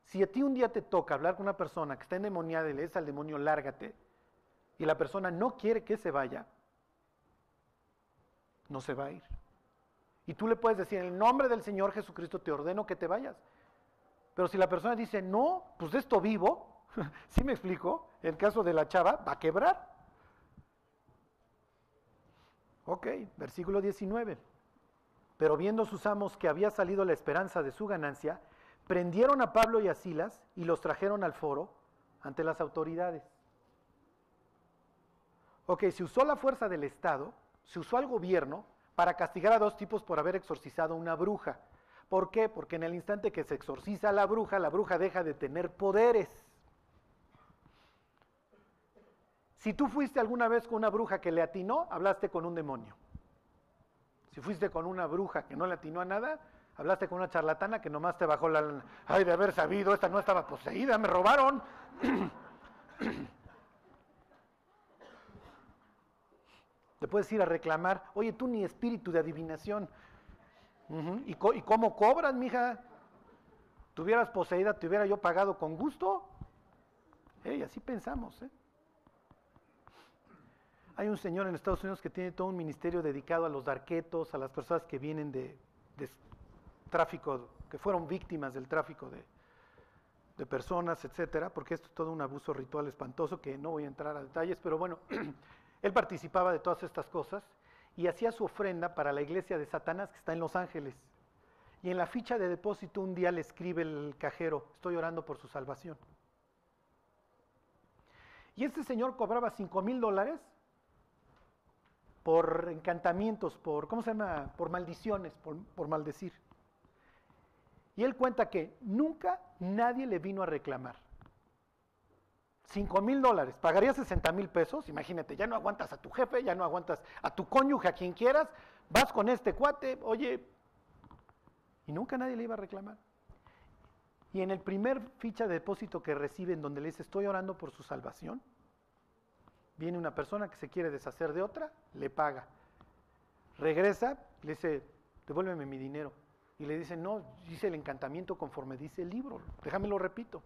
[SPEAKER 1] Si a ti un día te toca hablar con una persona que está endemoniada y le dices al demonio, lárgate, y la persona no quiere que se vaya, no se va a ir. Y tú le puedes decir, en el nombre del Señor Jesucristo te ordeno que te vayas. Pero si la persona dice, no, pues de esto vivo, ¿sí me explico? El caso de la chava va a quebrar. Ok, versículo 19. Pero viendo sus amos que había salido la esperanza de su ganancia, prendieron a Pablo y a Silas y los trajeron al foro ante las autoridades. Ok, se usó la fuerza del Estado, se usó al gobierno para castigar a dos tipos por haber exorcizado a una bruja. ¿Por qué? Porque en el instante que se exorciza a la bruja deja de tener poderes. Si tú fuiste alguna vez con una bruja que le atinó, hablaste con un demonio. Si fuiste con una bruja que no le atinó a nada, hablaste con una charlatana que nomás te bajó la lana. Ay, de haber sabido, esta no estaba poseída, me robaron. Te puedes ir a reclamar, oye, tú ni espíritu de adivinación. ¿Y cómo cobras, mija? Tuvieras poseída, te hubiera yo pagado con gusto. Así pensamos, Hay un señor en Estados Unidos que tiene todo un ministerio dedicado a los darquetos, a las personas que vienen de tráfico, que fueron víctimas del tráfico de personas, etcétera, porque esto es todo un abuso ritual espantoso que no voy a entrar a detalles, pero bueno, él participaba de todas estas cosas y hacía su ofrenda para la iglesia de Satanás que está en Los Ángeles. Y en la ficha de depósito un día le escribe el cajero, estoy orando por su salvación. Y este señor cobraba $5,000 por encantamientos, ¿cómo se llama? Por maldiciones, por maldecir. Y él cuenta que nunca nadie le vino a reclamar. $5,000, pagaría $60,000, imagínate, ya no aguantas a tu jefe, ya no aguantas a tu cónyuge, a quien quieras, vas con este cuate, oye, y nunca nadie le iba a reclamar. Y en el primer ficha de depósito que recibe, en donde le dice, estoy orando por su salvación, viene una persona que se quiere deshacer de otra, le paga. Regresa, le dice, devuélveme mi dinero. Y le dice, no, hice el encantamiento conforme dice el libro, déjame lo repito.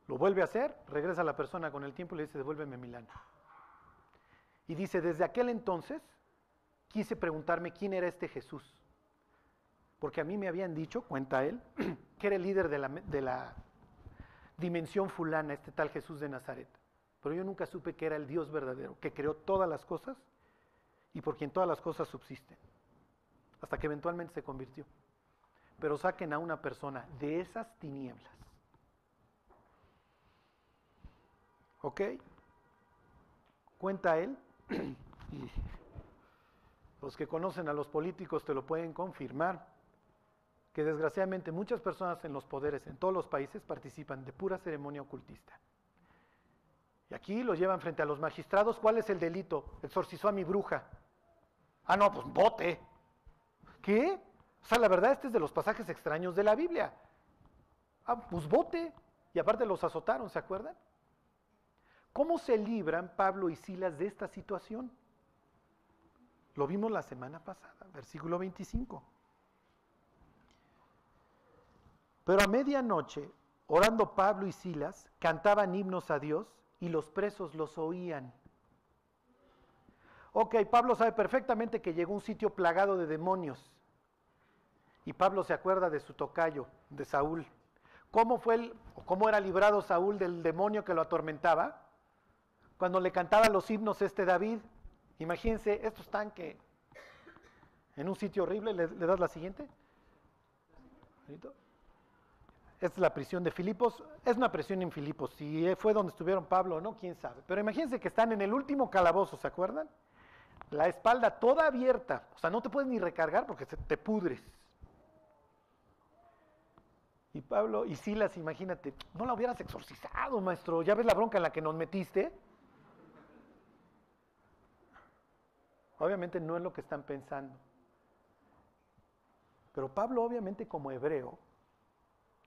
[SPEAKER 1] Lo vuelve a hacer, regresa la persona con el tiempo y le dice, devuélveme mi lana. Y dice, desde aquel entonces, quise preguntarme quién era este Jesús. Porque a mí me habían dicho, cuenta él, que era el líder de la dimensión fulana, este tal Jesús de Nazaret. Pero yo nunca supe que era el Dios verdadero, que creó todas las cosas y por quien todas las cosas subsisten. Hasta que eventualmente se convirtió. Pero saquen a una persona de esas tinieblas. ¿Ok? Cuenta él, y los que conocen a los políticos te lo pueden confirmar, que desgraciadamente muchas personas en los poderes en todos los países participan de pura ceremonia ocultista. Y aquí lo llevan frente a los magistrados. ¿Cuál es el delito? Exorcizó a mi bruja. Ah, no, pues vote. ¿Qué? O sea, la verdad, este es de los pasajes extraños de la Biblia. Ah, pues vote. Y aparte los azotaron, ¿se acuerdan? ¿Cómo se libran Pablo y Silas de esta situación? Lo vimos la semana pasada, versículo 25. Pero a medianoche, orando Pablo y Silas, cantaban himnos a Dios y los presos los oían. Ok, Pablo sabe perfectamente que llegó a un sitio plagado de demonios. Y Pablo se acuerda de su tocayo, de Saúl. ¿Cómo era librado Saúl del demonio que lo atormentaba? Cuando le cantaba los himnos David. Imagínense, estos están que en un sitio horrible. ¿Le das la siguiente? Esta es la prisión de Filipos. Es una prisión en Filipos. Si fue donde estuvieron Pablo o no, quién sabe. Pero imagínense que están en el último calabozo, ¿se acuerdan? La espalda toda abierta. O sea, no te puedes ni recargar porque te pudres. Y Pablo y Silas, imagínate, no la hubieras exorcizado, maestro. ¿Ya ves la bronca en la que nos metiste? Obviamente no es lo que están pensando. Pero Pablo, obviamente como hebreo,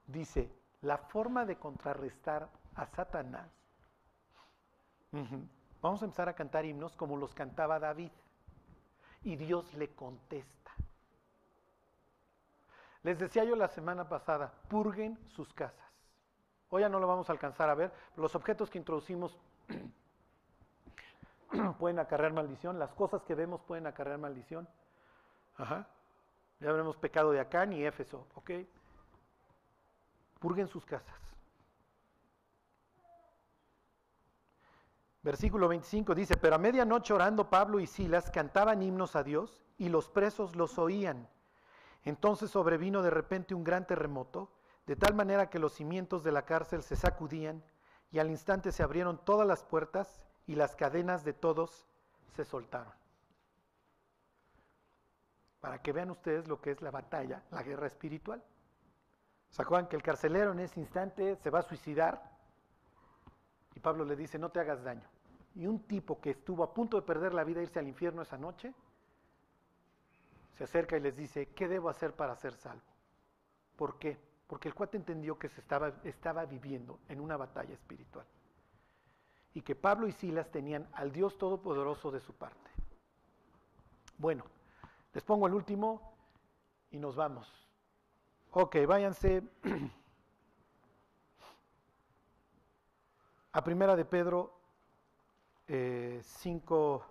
[SPEAKER 1] dice, la forma de contrarrestar a Satanás, vamos a empezar a cantar himnos como los cantaba David, y Dios le contesta. Les decía yo la semana pasada, purguen sus casas. Hoy ya no lo vamos a alcanzar a ver, los objetos que introducimos pueden acarrear maldición, las cosas que vemos pueden acarrear maldición. Ajá. Ya veremos pecado de Acán y Éfeso, ¿ok? Purguen sus casas. Versículo 25 dice, pero a medianoche orando Pablo y Silas cantaban himnos a Dios y los presos los oían. Entonces sobrevino de repente un gran terremoto, de tal manera que los cimientos de la cárcel se sacudían y al instante se abrieron todas las puertas y las cadenas de todos se soltaron. Para que vean ustedes lo que es la batalla, la guerra espiritual. ¿Se acuerdan que el carcelero en ese instante se va a suicidar? Y Pablo le dice, no te hagas daño. Y un tipo que estuvo a punto de perder la vida e irse al infierno esa noche, se acerca y les dice, ¿qué debo hacer para ser salvo? ¿Por qué? Porque el cuate entendió que estaba viviendo en una batalla espiritual. Y que Pablo y Silas tenían al Dios Todopoderoso de su parte. Bueno, les pongo el último y nos vamos. Ok, váyanse a Primera de Pedro 5.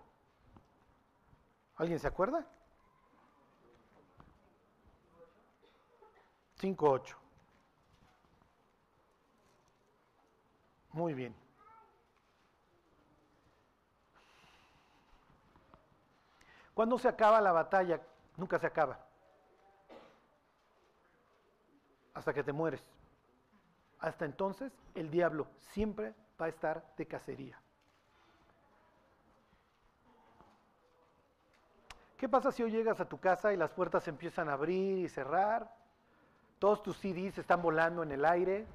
[SPEAKER 1] ¿Alguien se acuerda? 5:8. Muy bien. ¿Cuándo se acaba la batalla? Nunca se acaba. Hasta que te mueres. Hasta entonces, el diablo siempre va a estar de cacería. ¿Qué pasa si hoy llegas a tu casa y las puertas se empiezan a abrir y cerrar? Todos tus CDs están volando en el aire.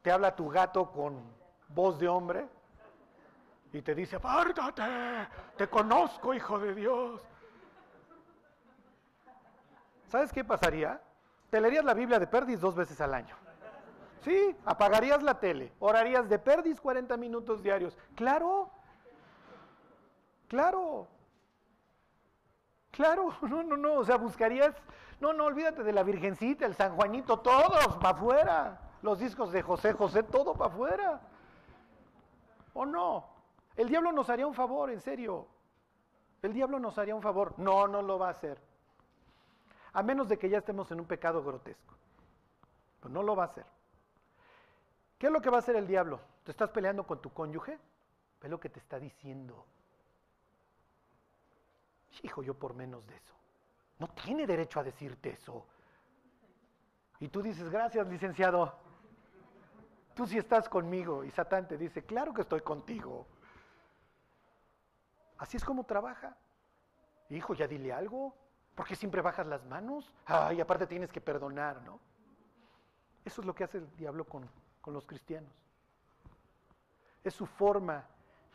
[SPEAKER 1] Te habla tu gato con voz de hombre y te dice, apártate, te conozco, hijo de Dios. ¿Sabes qué pasaría? Te leerías la Biblia de Perdis 2 veces al año. Sí, apagarías la tele, orarías de Perdis 40 minutos diarios. Claro, claro, no, o sea, buscarías, no, olvídate de la Virgencita, el San Juanito, todos para afuera, los discos de José José, todo para afuera. ¿O no? El diablo nos haría un favor, en serio. El diablo nos haría un favor. No lo va a hacer. A menos de que ya estemos en un pecado grotesco. Pero no lo va a hacer. ¿Qué es lo que va a hacer el diablo? ¿Te estás peleando con tu cónyuge? Ve lo que te está diciendo. Hijo, yo por menos de eso. No tiene derecho a decirte eso. Y tú dices, gracias, licenciado. Tú sí estás conmigo. Y Satán te dice, claro que estoy contigo. Así es como trabaja. Hijo, ya dile algo. ¿Por qué siempre bajas las manos? Ay, aparte tienes que perdonar, ¿no? Eso es lo que hace el diablo con los cristianos. Es su forma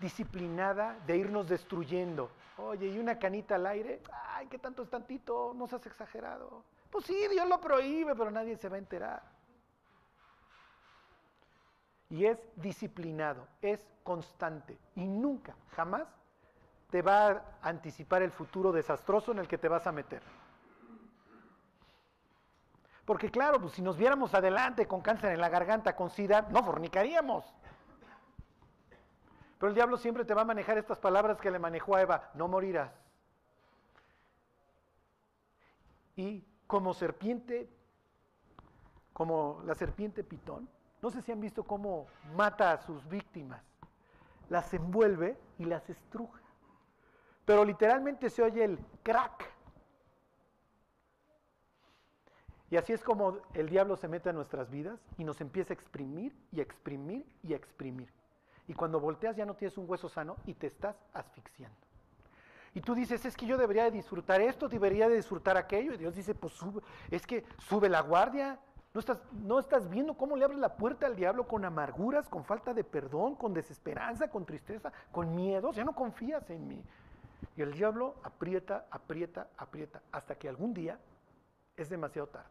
[SPEAKER 1] disciplinada de irnos destruyendo. Oye, ¿y una canita al aire? Ay, ¿qué tanto es tantito? No seas exagerado. Pues sí, Dios lo prohíbe, pero nadie se va a enterar. Y es disciplinado, es constante y nunca, jamás te va a anticipar el futuro desastroso en el que te vas a meter. Porque claro, pues si nos viéramos adelante con cáncer en la garganta, con SIDA, no fornicaríamos. Pero el diablo siempre te va a manejar estas palabras que le manejó a Eva, no morirás. Y como serpiente, como la serpiente pitón, no sé si han visto cómo mata a sus víctimas, las envuelve y las estruja. Pero literalmente se oye el crack. Y así es como el diablo se mete a nuestras vidas y nos empieza a exprimir y a exprimir y a exprimir. Y cuando volteas ya no tienes un hueso sano y te estás asfixiando. Y tú dices, es que yo debería de disfrutar esto, debería de disfrutar aquello. Y Dios dice, pues es que sube la guardia. No estás viendo cómo le abres la puerta al diablo con amarguras, con falta de perdón, con desesperanza, con tristeza, con miedos. Ya no confías en mí. Y el diablo aprieta, hasta que algún día es demasiado tarde.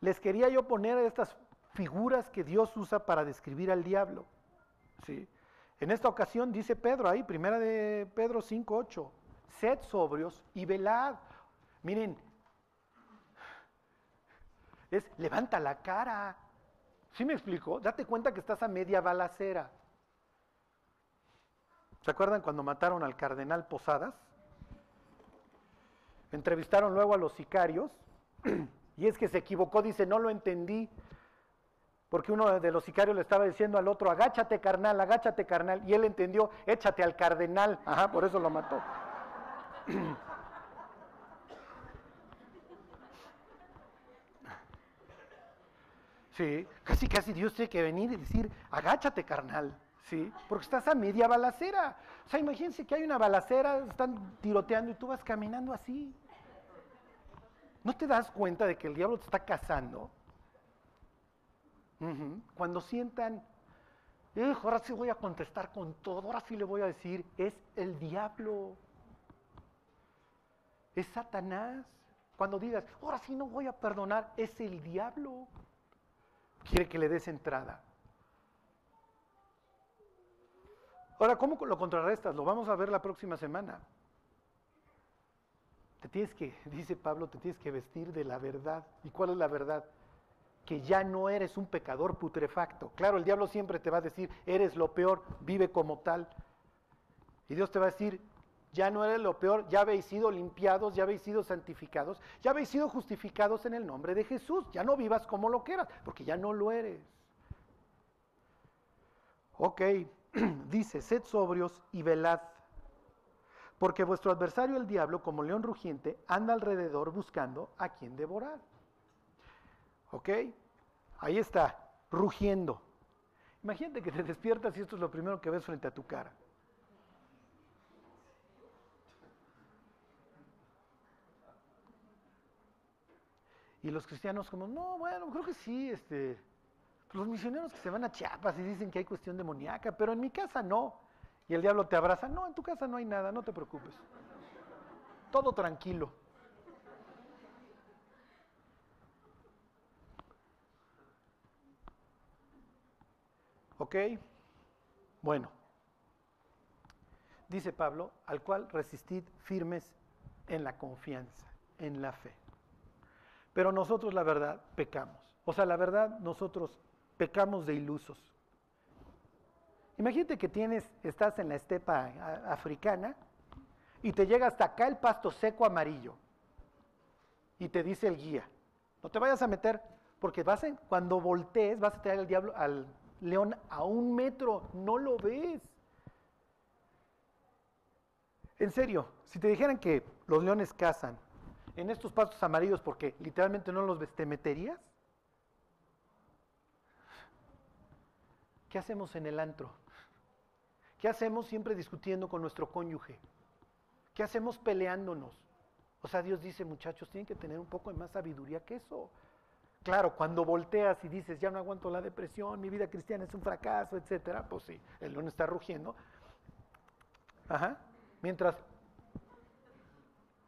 [SPEAKER 1] Les quería yo poner estas figuras que Dios usa para describir al diablo. ¿Sí? En esta ocasión dice Pedro ahí, primera de Pedro 5:8, sed sobrios y velad. Miren, es levanta la cara. ¿Sí me explico? Date cuenta que estás a media balacera. ¿Se acuerdan cuando mataron al cardenal Posadas? Entrevistaron luego a los sicarios y es que se equivocó, dice, no lo entendí. Porque uno de los sicarios le estaba diciendo al otro, agáchate carnal, y él entendió, échate al cardenal, ajá, por eso lo mató. Sí, casi Dios tiene que venir y decir, agáchate carnal, sí, porque estás a media balacera. O sea, imagínense que hay una balacera, están tiroteando y tú vas caminando así. ¿No te das cuenta de que el diablo te está cazando? Cuando sientan Hijo, ahora sí voy a contestar con todo, ahora sí le voy a decir, es el diablo. Es Satanás. Cuando digas, ahora sí no voy a perdonar, es el diablo. Quiere que le des entrada. Ahora, ¿cómo lo contrarrestas? Lo vamos a ver la próxima semana. Dice Pablo, te tienes que vestir de la verdad. ¿Y cuál es la verdad? Que ya no eres un pecador putrefacto. Claro, el diablo siempre te va a decir, eres lo peor, vive como tal. Y Dios te va a decir, ya no eres lo peor, ya habéis sido limpiados, ya habéis sido santificados, ya habéis sido justificados en el nombre de Jesús. Ya no vivas como lo que eras, porque ya no lo eres. Ok, dice, sed sobrios y velad, porque vuestro adversario el diablo, como león rugiente, anda alrededor buscando a quien devorar. ¿Ok? Ahí está, rugiendo. Imagínate que te despiertas y esto es lo primero que ves frente a tu cara. Y los cristianos como, no, bueno, creo que sí, los misioneros que se van a Chiapas y dicen que hay cuestión demoníaca, pero en mi casa no. Y el diablo te abraza, no, en tu casa no hay nada, no te preocupes. Todo tranquilo. ¿Ok? Bueno. Dice Pablo, al cual resistid firmes en la confianza, en la fe. Pero nosotros la verdad pecamos. O sea, la verdad nosotros pecamos de ilusos. Imagínate que estás en la estepa africana y te llega hasta acá el pasto seco amarillo. Y te dice el guía, no te vayas a meter porque cuando voltees vas a traer al león a 1 metro, no lo ves. En serio, si te dijeran que los leones cazan en estos pastos amarillos porque literalmente no los ves, ¿te meterías? ¿Qué hacemos en el antro? ¿Qué hacemos siempre discutiendo con nuestro cónyuge? ¿Qué hacemos peleándonos? O sea, Dios dice, muchachos, tienen que tener un poco de más sabiduría que eso. Claro, cuando volteas y dices, ya no aguanto la depresión, mi vida cristiana es un fracaso, etcétera, pues sí, el león está rugiendo. Ajá. Mientras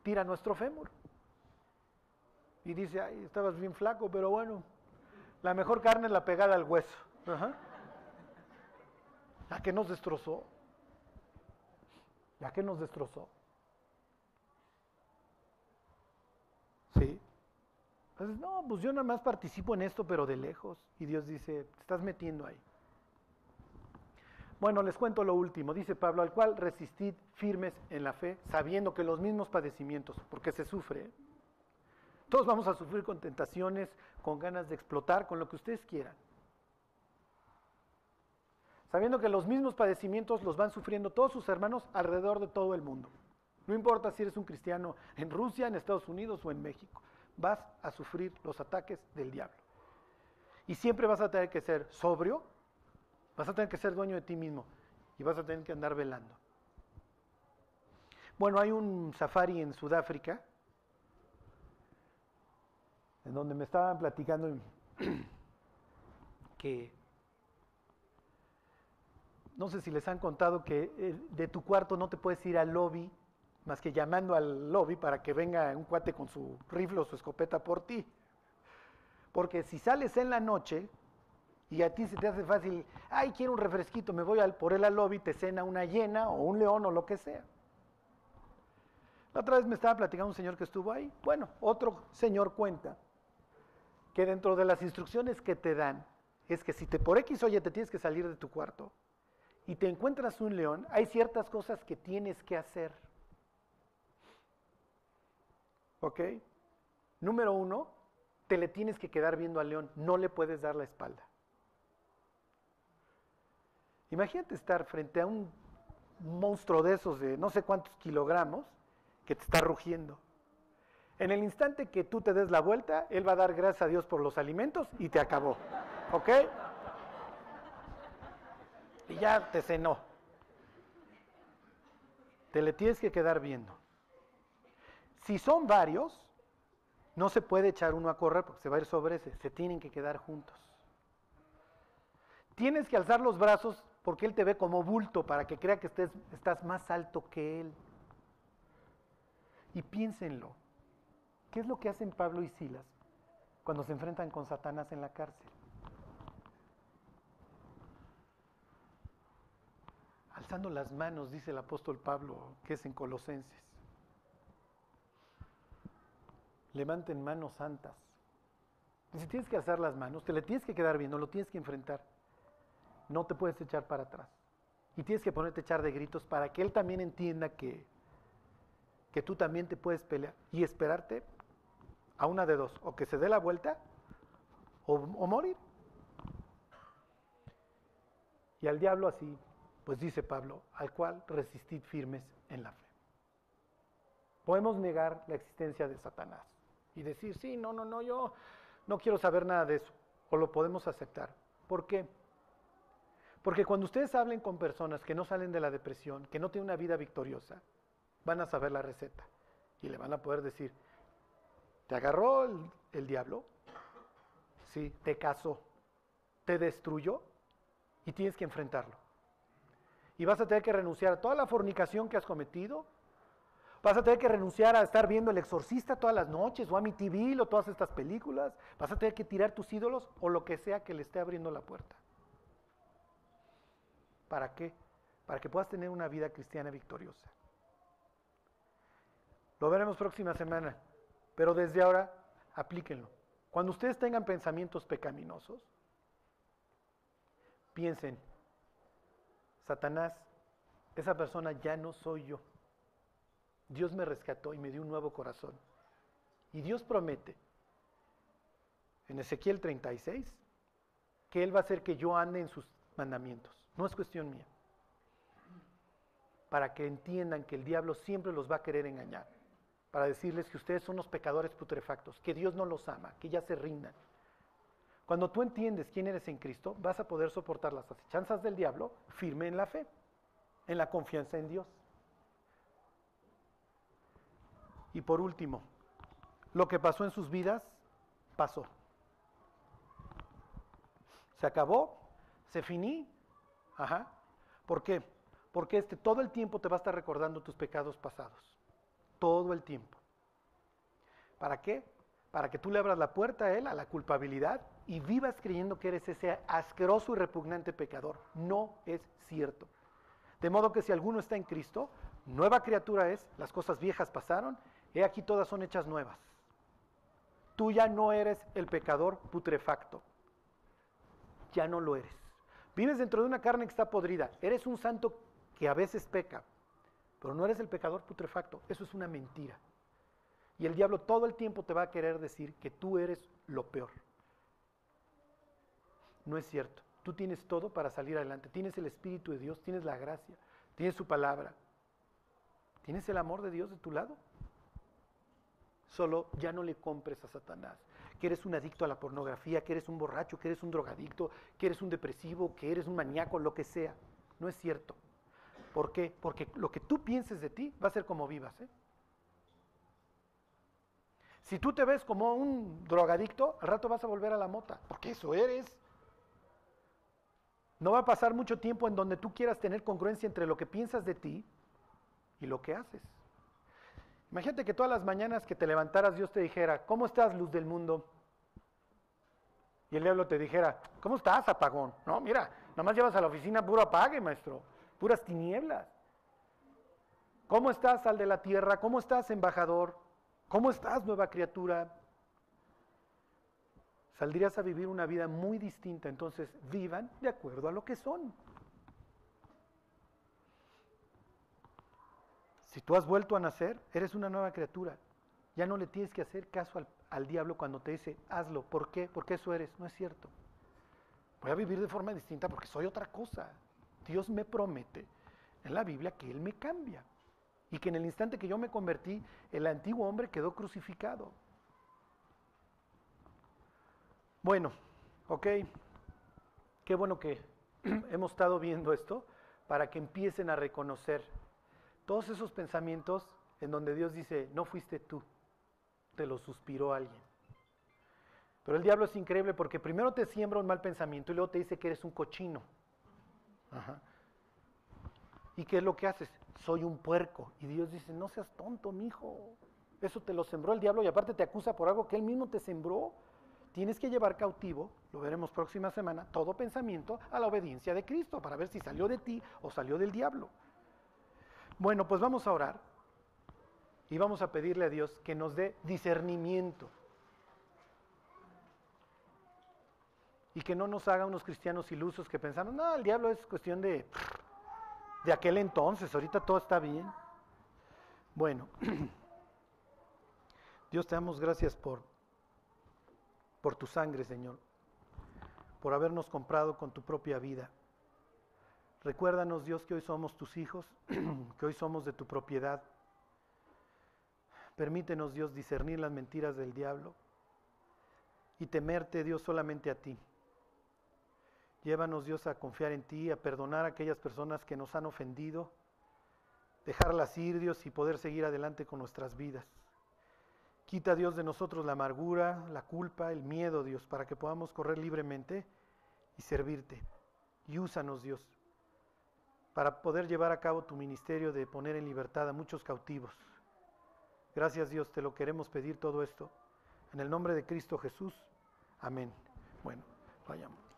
[SPEAKER 1] tira nuestro fémur. Y dice, ay, estabas bien flaco, pero bueno, la mejor carne es la pegada al hueso. Ajá. ¿A qué nos destrozó? ¿A qué nos destrozó? Sí. Entonces, no, pues yo nada más participo en esto, pero de lejos. Y Dios dice, te estás metiendo ahí. Bueno, les cuento lo último. Dice Pablo, al cual resistid firmes en la fe, sabiendo que los mismos padecimientos, porque se sufre, todos vamos a sufrir con tentaciones, con ganas de explotar, con lo que ustedes quieran. Sabiendo que los mismos padecimientos los van sufriendo todos sus hermanos alrededor de todo el mundo. No importa si eres un cristiano en Rusia, en Estados Unidos o en México, vas a sufrir los ataques del diablo. Y siempre vas a tener que ser sobrio, vas a tener que ser dueño de ti mismo y vas a tener que andar velando. Bueno, hay un safari en Sudáfrica, en donde me estaban platicando que no sé si les han contado que de tu cuarto no te puedes ir al lobby más que llamando al lobby para que venga un cuate con su rifle o su escopeta por ti. Porque si sales en la noche y a ti se te hace fácil, ay, quiero un refresquito, me voy por él al lobby, te cena una hiena o un león o lo que sea. La otra vez me estaba platicando un señor que estuvo ahí. Bueno, otro señor cuenta que dentro de las instrucciones que te dan es que si por X o Y te tienes que salir de tu cuarto y te encuentras un león, hay ciertas cosas que tienes que hacer. ¿Ok? Número 1, te le tienes que quedar viendo al león, no le puedes dar la espalda. Imagínate estar frente a un monstruo de esos de no sé cuántos kilogramos que te está rugiendo. En el instante que tú te des la vuelta, él va a dar gracias a Dios por los alimentos y te acabó. ¿Ok? Y ya te cenó. Te le tienes que quedar viendo. Si son varios, no se puede echar uno a correr porque se va a ir sobre ese. Se tienen que quedar juntos. Tienes que alzar los brazos porque Él te ve como bulto para que crea que estás más alto que Él. Y piénsenlo. ¿Qué es lo que hacen Pablo y Silas cuando se enfrentan con Satanás en la cárcel? Alzando las manos, dice el apóstol Pablo, que es en Colosenses. Levanten manos santas. Dice, tienes que alzar las manos, te le tienes que quedar bien, no lo tienes que enfrentar. No te puedes echar para atrás. Y tienes que ponerte a echar de gritos para que Él también entienda que tú también te puedes pelear y esperarte a una de dos, o que se dé la vuelta o morir. Y al diablo así, pues dice Pablo, al cual resistid firmes en la fe. Podemos negar la existencia de Satanás y decir, sí, no, yo no quiero saber nada de eso, o lo podemos aceptar. ¿Por qué? Porque cuando ustedes hablen con personas que no salen de la depresión, que no tienen una vida victoriosa, van a saber la receta y le van a poder decir, ¿te agarró el diablo? Sí, te casó, te destruyó y tienes que enfrentarlo. Y vas a tener que renunciar a toda la fornicación que has cometido, vas a tener que renunciar a estar viendo El Exorcista todas las noches, o Amityville, o todas estas películas, vas a tener que tirar tus ídolos o lo que sea que le esté abriendo la puerta. ¿Para qué? Para que puedas tener una vida cristiana victoriosa. Lo veremos próxima semana, pero desde ahora aplíquenlo. Cuando ustedes tengan pensamientos pecaminosos, piensen, Satanás, esa persona ya no soy yo. Dios me rescató y me dio un nuevo corazón. Y Dios promete, en Ezequiel 36, que Él va a hacer que yo ande en sus mandamientos. No es cuestión mía. Para que entiendan que el diablo siempre los va a querer engañar. Para decirles que ustedes son los pecadores putrefactos, que Dios no los ama, que ya se rindan. Cuando tú entiendes quién eres en Cristo, vas a poder soportar las acechanzas del diablo firme en la fe, en la confianza en Dios. Y por último, lo que pasó en sus vidas, pasó. Se acabó, se finí. Ajá. ¿Por qué? Porque todo el tiempo te va a estar recordando tus pecados pasados. Todo el tiempo. ¿Para qué? Para que tú le abras la puerta a Él, a la culpabilidad, y vivas creyendo que eres ese asqueroso y repugnante pecador. No es cierto. De modo que si alguno está en Cristo, nueva criatura es, las cosas viejas pasaron, he aquí todas son hechas nuevas. Tú ya no eres el pecador putrefacto. Ya no lo eres. Vives dentro de una carne que está podrida. Eres un santo que a veces peca, pero no eres el pecador putrefacto. Eso es una mentira. Y el diablo todo el tiempo te va a querer decir que tú eres lo peor. No es cierto. Tú tienes todo para salir adelante. Tienes el Espíritu de Dios, tienes la gracia, tienes su palabra. ¿Tienes el amor de Dios de tu lado? Solo ya no le compres a Satanás. Que eres un adicto a la pornografía, que eres un borracho, que eres un drogadicto, que eres un depresivo, que eres un maníaco, lo que sea. No es cierto. ¿Por qué? Porque lo que tú pienses de ti va a ser como vivas, ¿eh? Si tú te ves como un drogadicto, al rato vas a volver a la mota, porque eso eres. No va a pasar mucho tiempo en donde tú quieras tener congruencia entre lo que piensas de ti y lo que haces. Imagínate que todas las mañanas que te levantaras Dios te dijera, ¿cómo estás, luz del mundo? Y el diablo te dijera, ¿cómo estás, apagón? No, mira, nomás llevas a la oficina puro apague, maestro, puras tinieblas. ¿Cómo estás, sal de la tierra? ¿Cómo estás, embajador? ¿Cómo estás, nueva criatura? Saldrías a vivir una vida muy distinta, entonces vivan de acuerdo a lo que son. Si tú has vuelto a nacer, eres una nueva criatura. Ya no le tienes que hacer caso al diablo cuando te dice, hazlo. ¿Por qué? Porque eso eres. No es cierto. Voy a vivir de forma distinta porque soy otra cosa. Dios me promete en la Biblia que Él me cambia. Y que en el instante que yo me convertí, el antiguo hombre quedó crucificado. Bueno, ok. Qué bueno que hemos estado viendo esto para que empiecen a reconocer todos esos pensamientos en donde Dios dice, no fuiste tú, te lo suspiró alguien. Pero el diablo es increíble porque primero te siembra un mal pensamiento y luego te dice que eres un cochino. Ajá. ¿Y qué es lo que haces? Soy un puerco. Y Dios dice, no seas tonto, mijo. Eso te lo sembró el diablo y aparte te acusa por algo que él mismo te sembró. Tienes que llevar cautivo, lo veremos próxima semana, todo pensamiento a la obediencia de Cristo para ver si salió de ti o salió del diablo. Bueno, pues vamos a orar y vamos a pedirle a Dios que nos dé discernimiento y que no nos haga unos cristianos ilusos que pensamos, no, el diablo es cuestión de aquel entonces, ahorita todo está bien. Bueno, Dios, te damos gracias por tu sangre, Señor, por habernos comprado con tu propia vida. Recuérdanos, Dios, que hoy somos tus hijos, que hoy somos de tu propiedad. Permítenos, Dios, discernir las mentiras del diablo y temerte, Dios, solamente a ti. Llévanos, Dios, a confiar en ti, a perdonar a aquellas personas que nos han ofendido, dejarlas ir, Dios, y poder seguir adelante con nuestras vidas. Quita, Dios, de nosotros la amargura, la culpa, el miedo, Dios, para que podamos correr libremente y servirte. Y úsanos, Dios, para poder llevar a cabo tu ministerio de poner en libertad a muchos cautivos. Gracias, Dios, te lo queremos pedir todo esto. En el nombre de Cristo Jesús. Amén. Bueno, vayamos.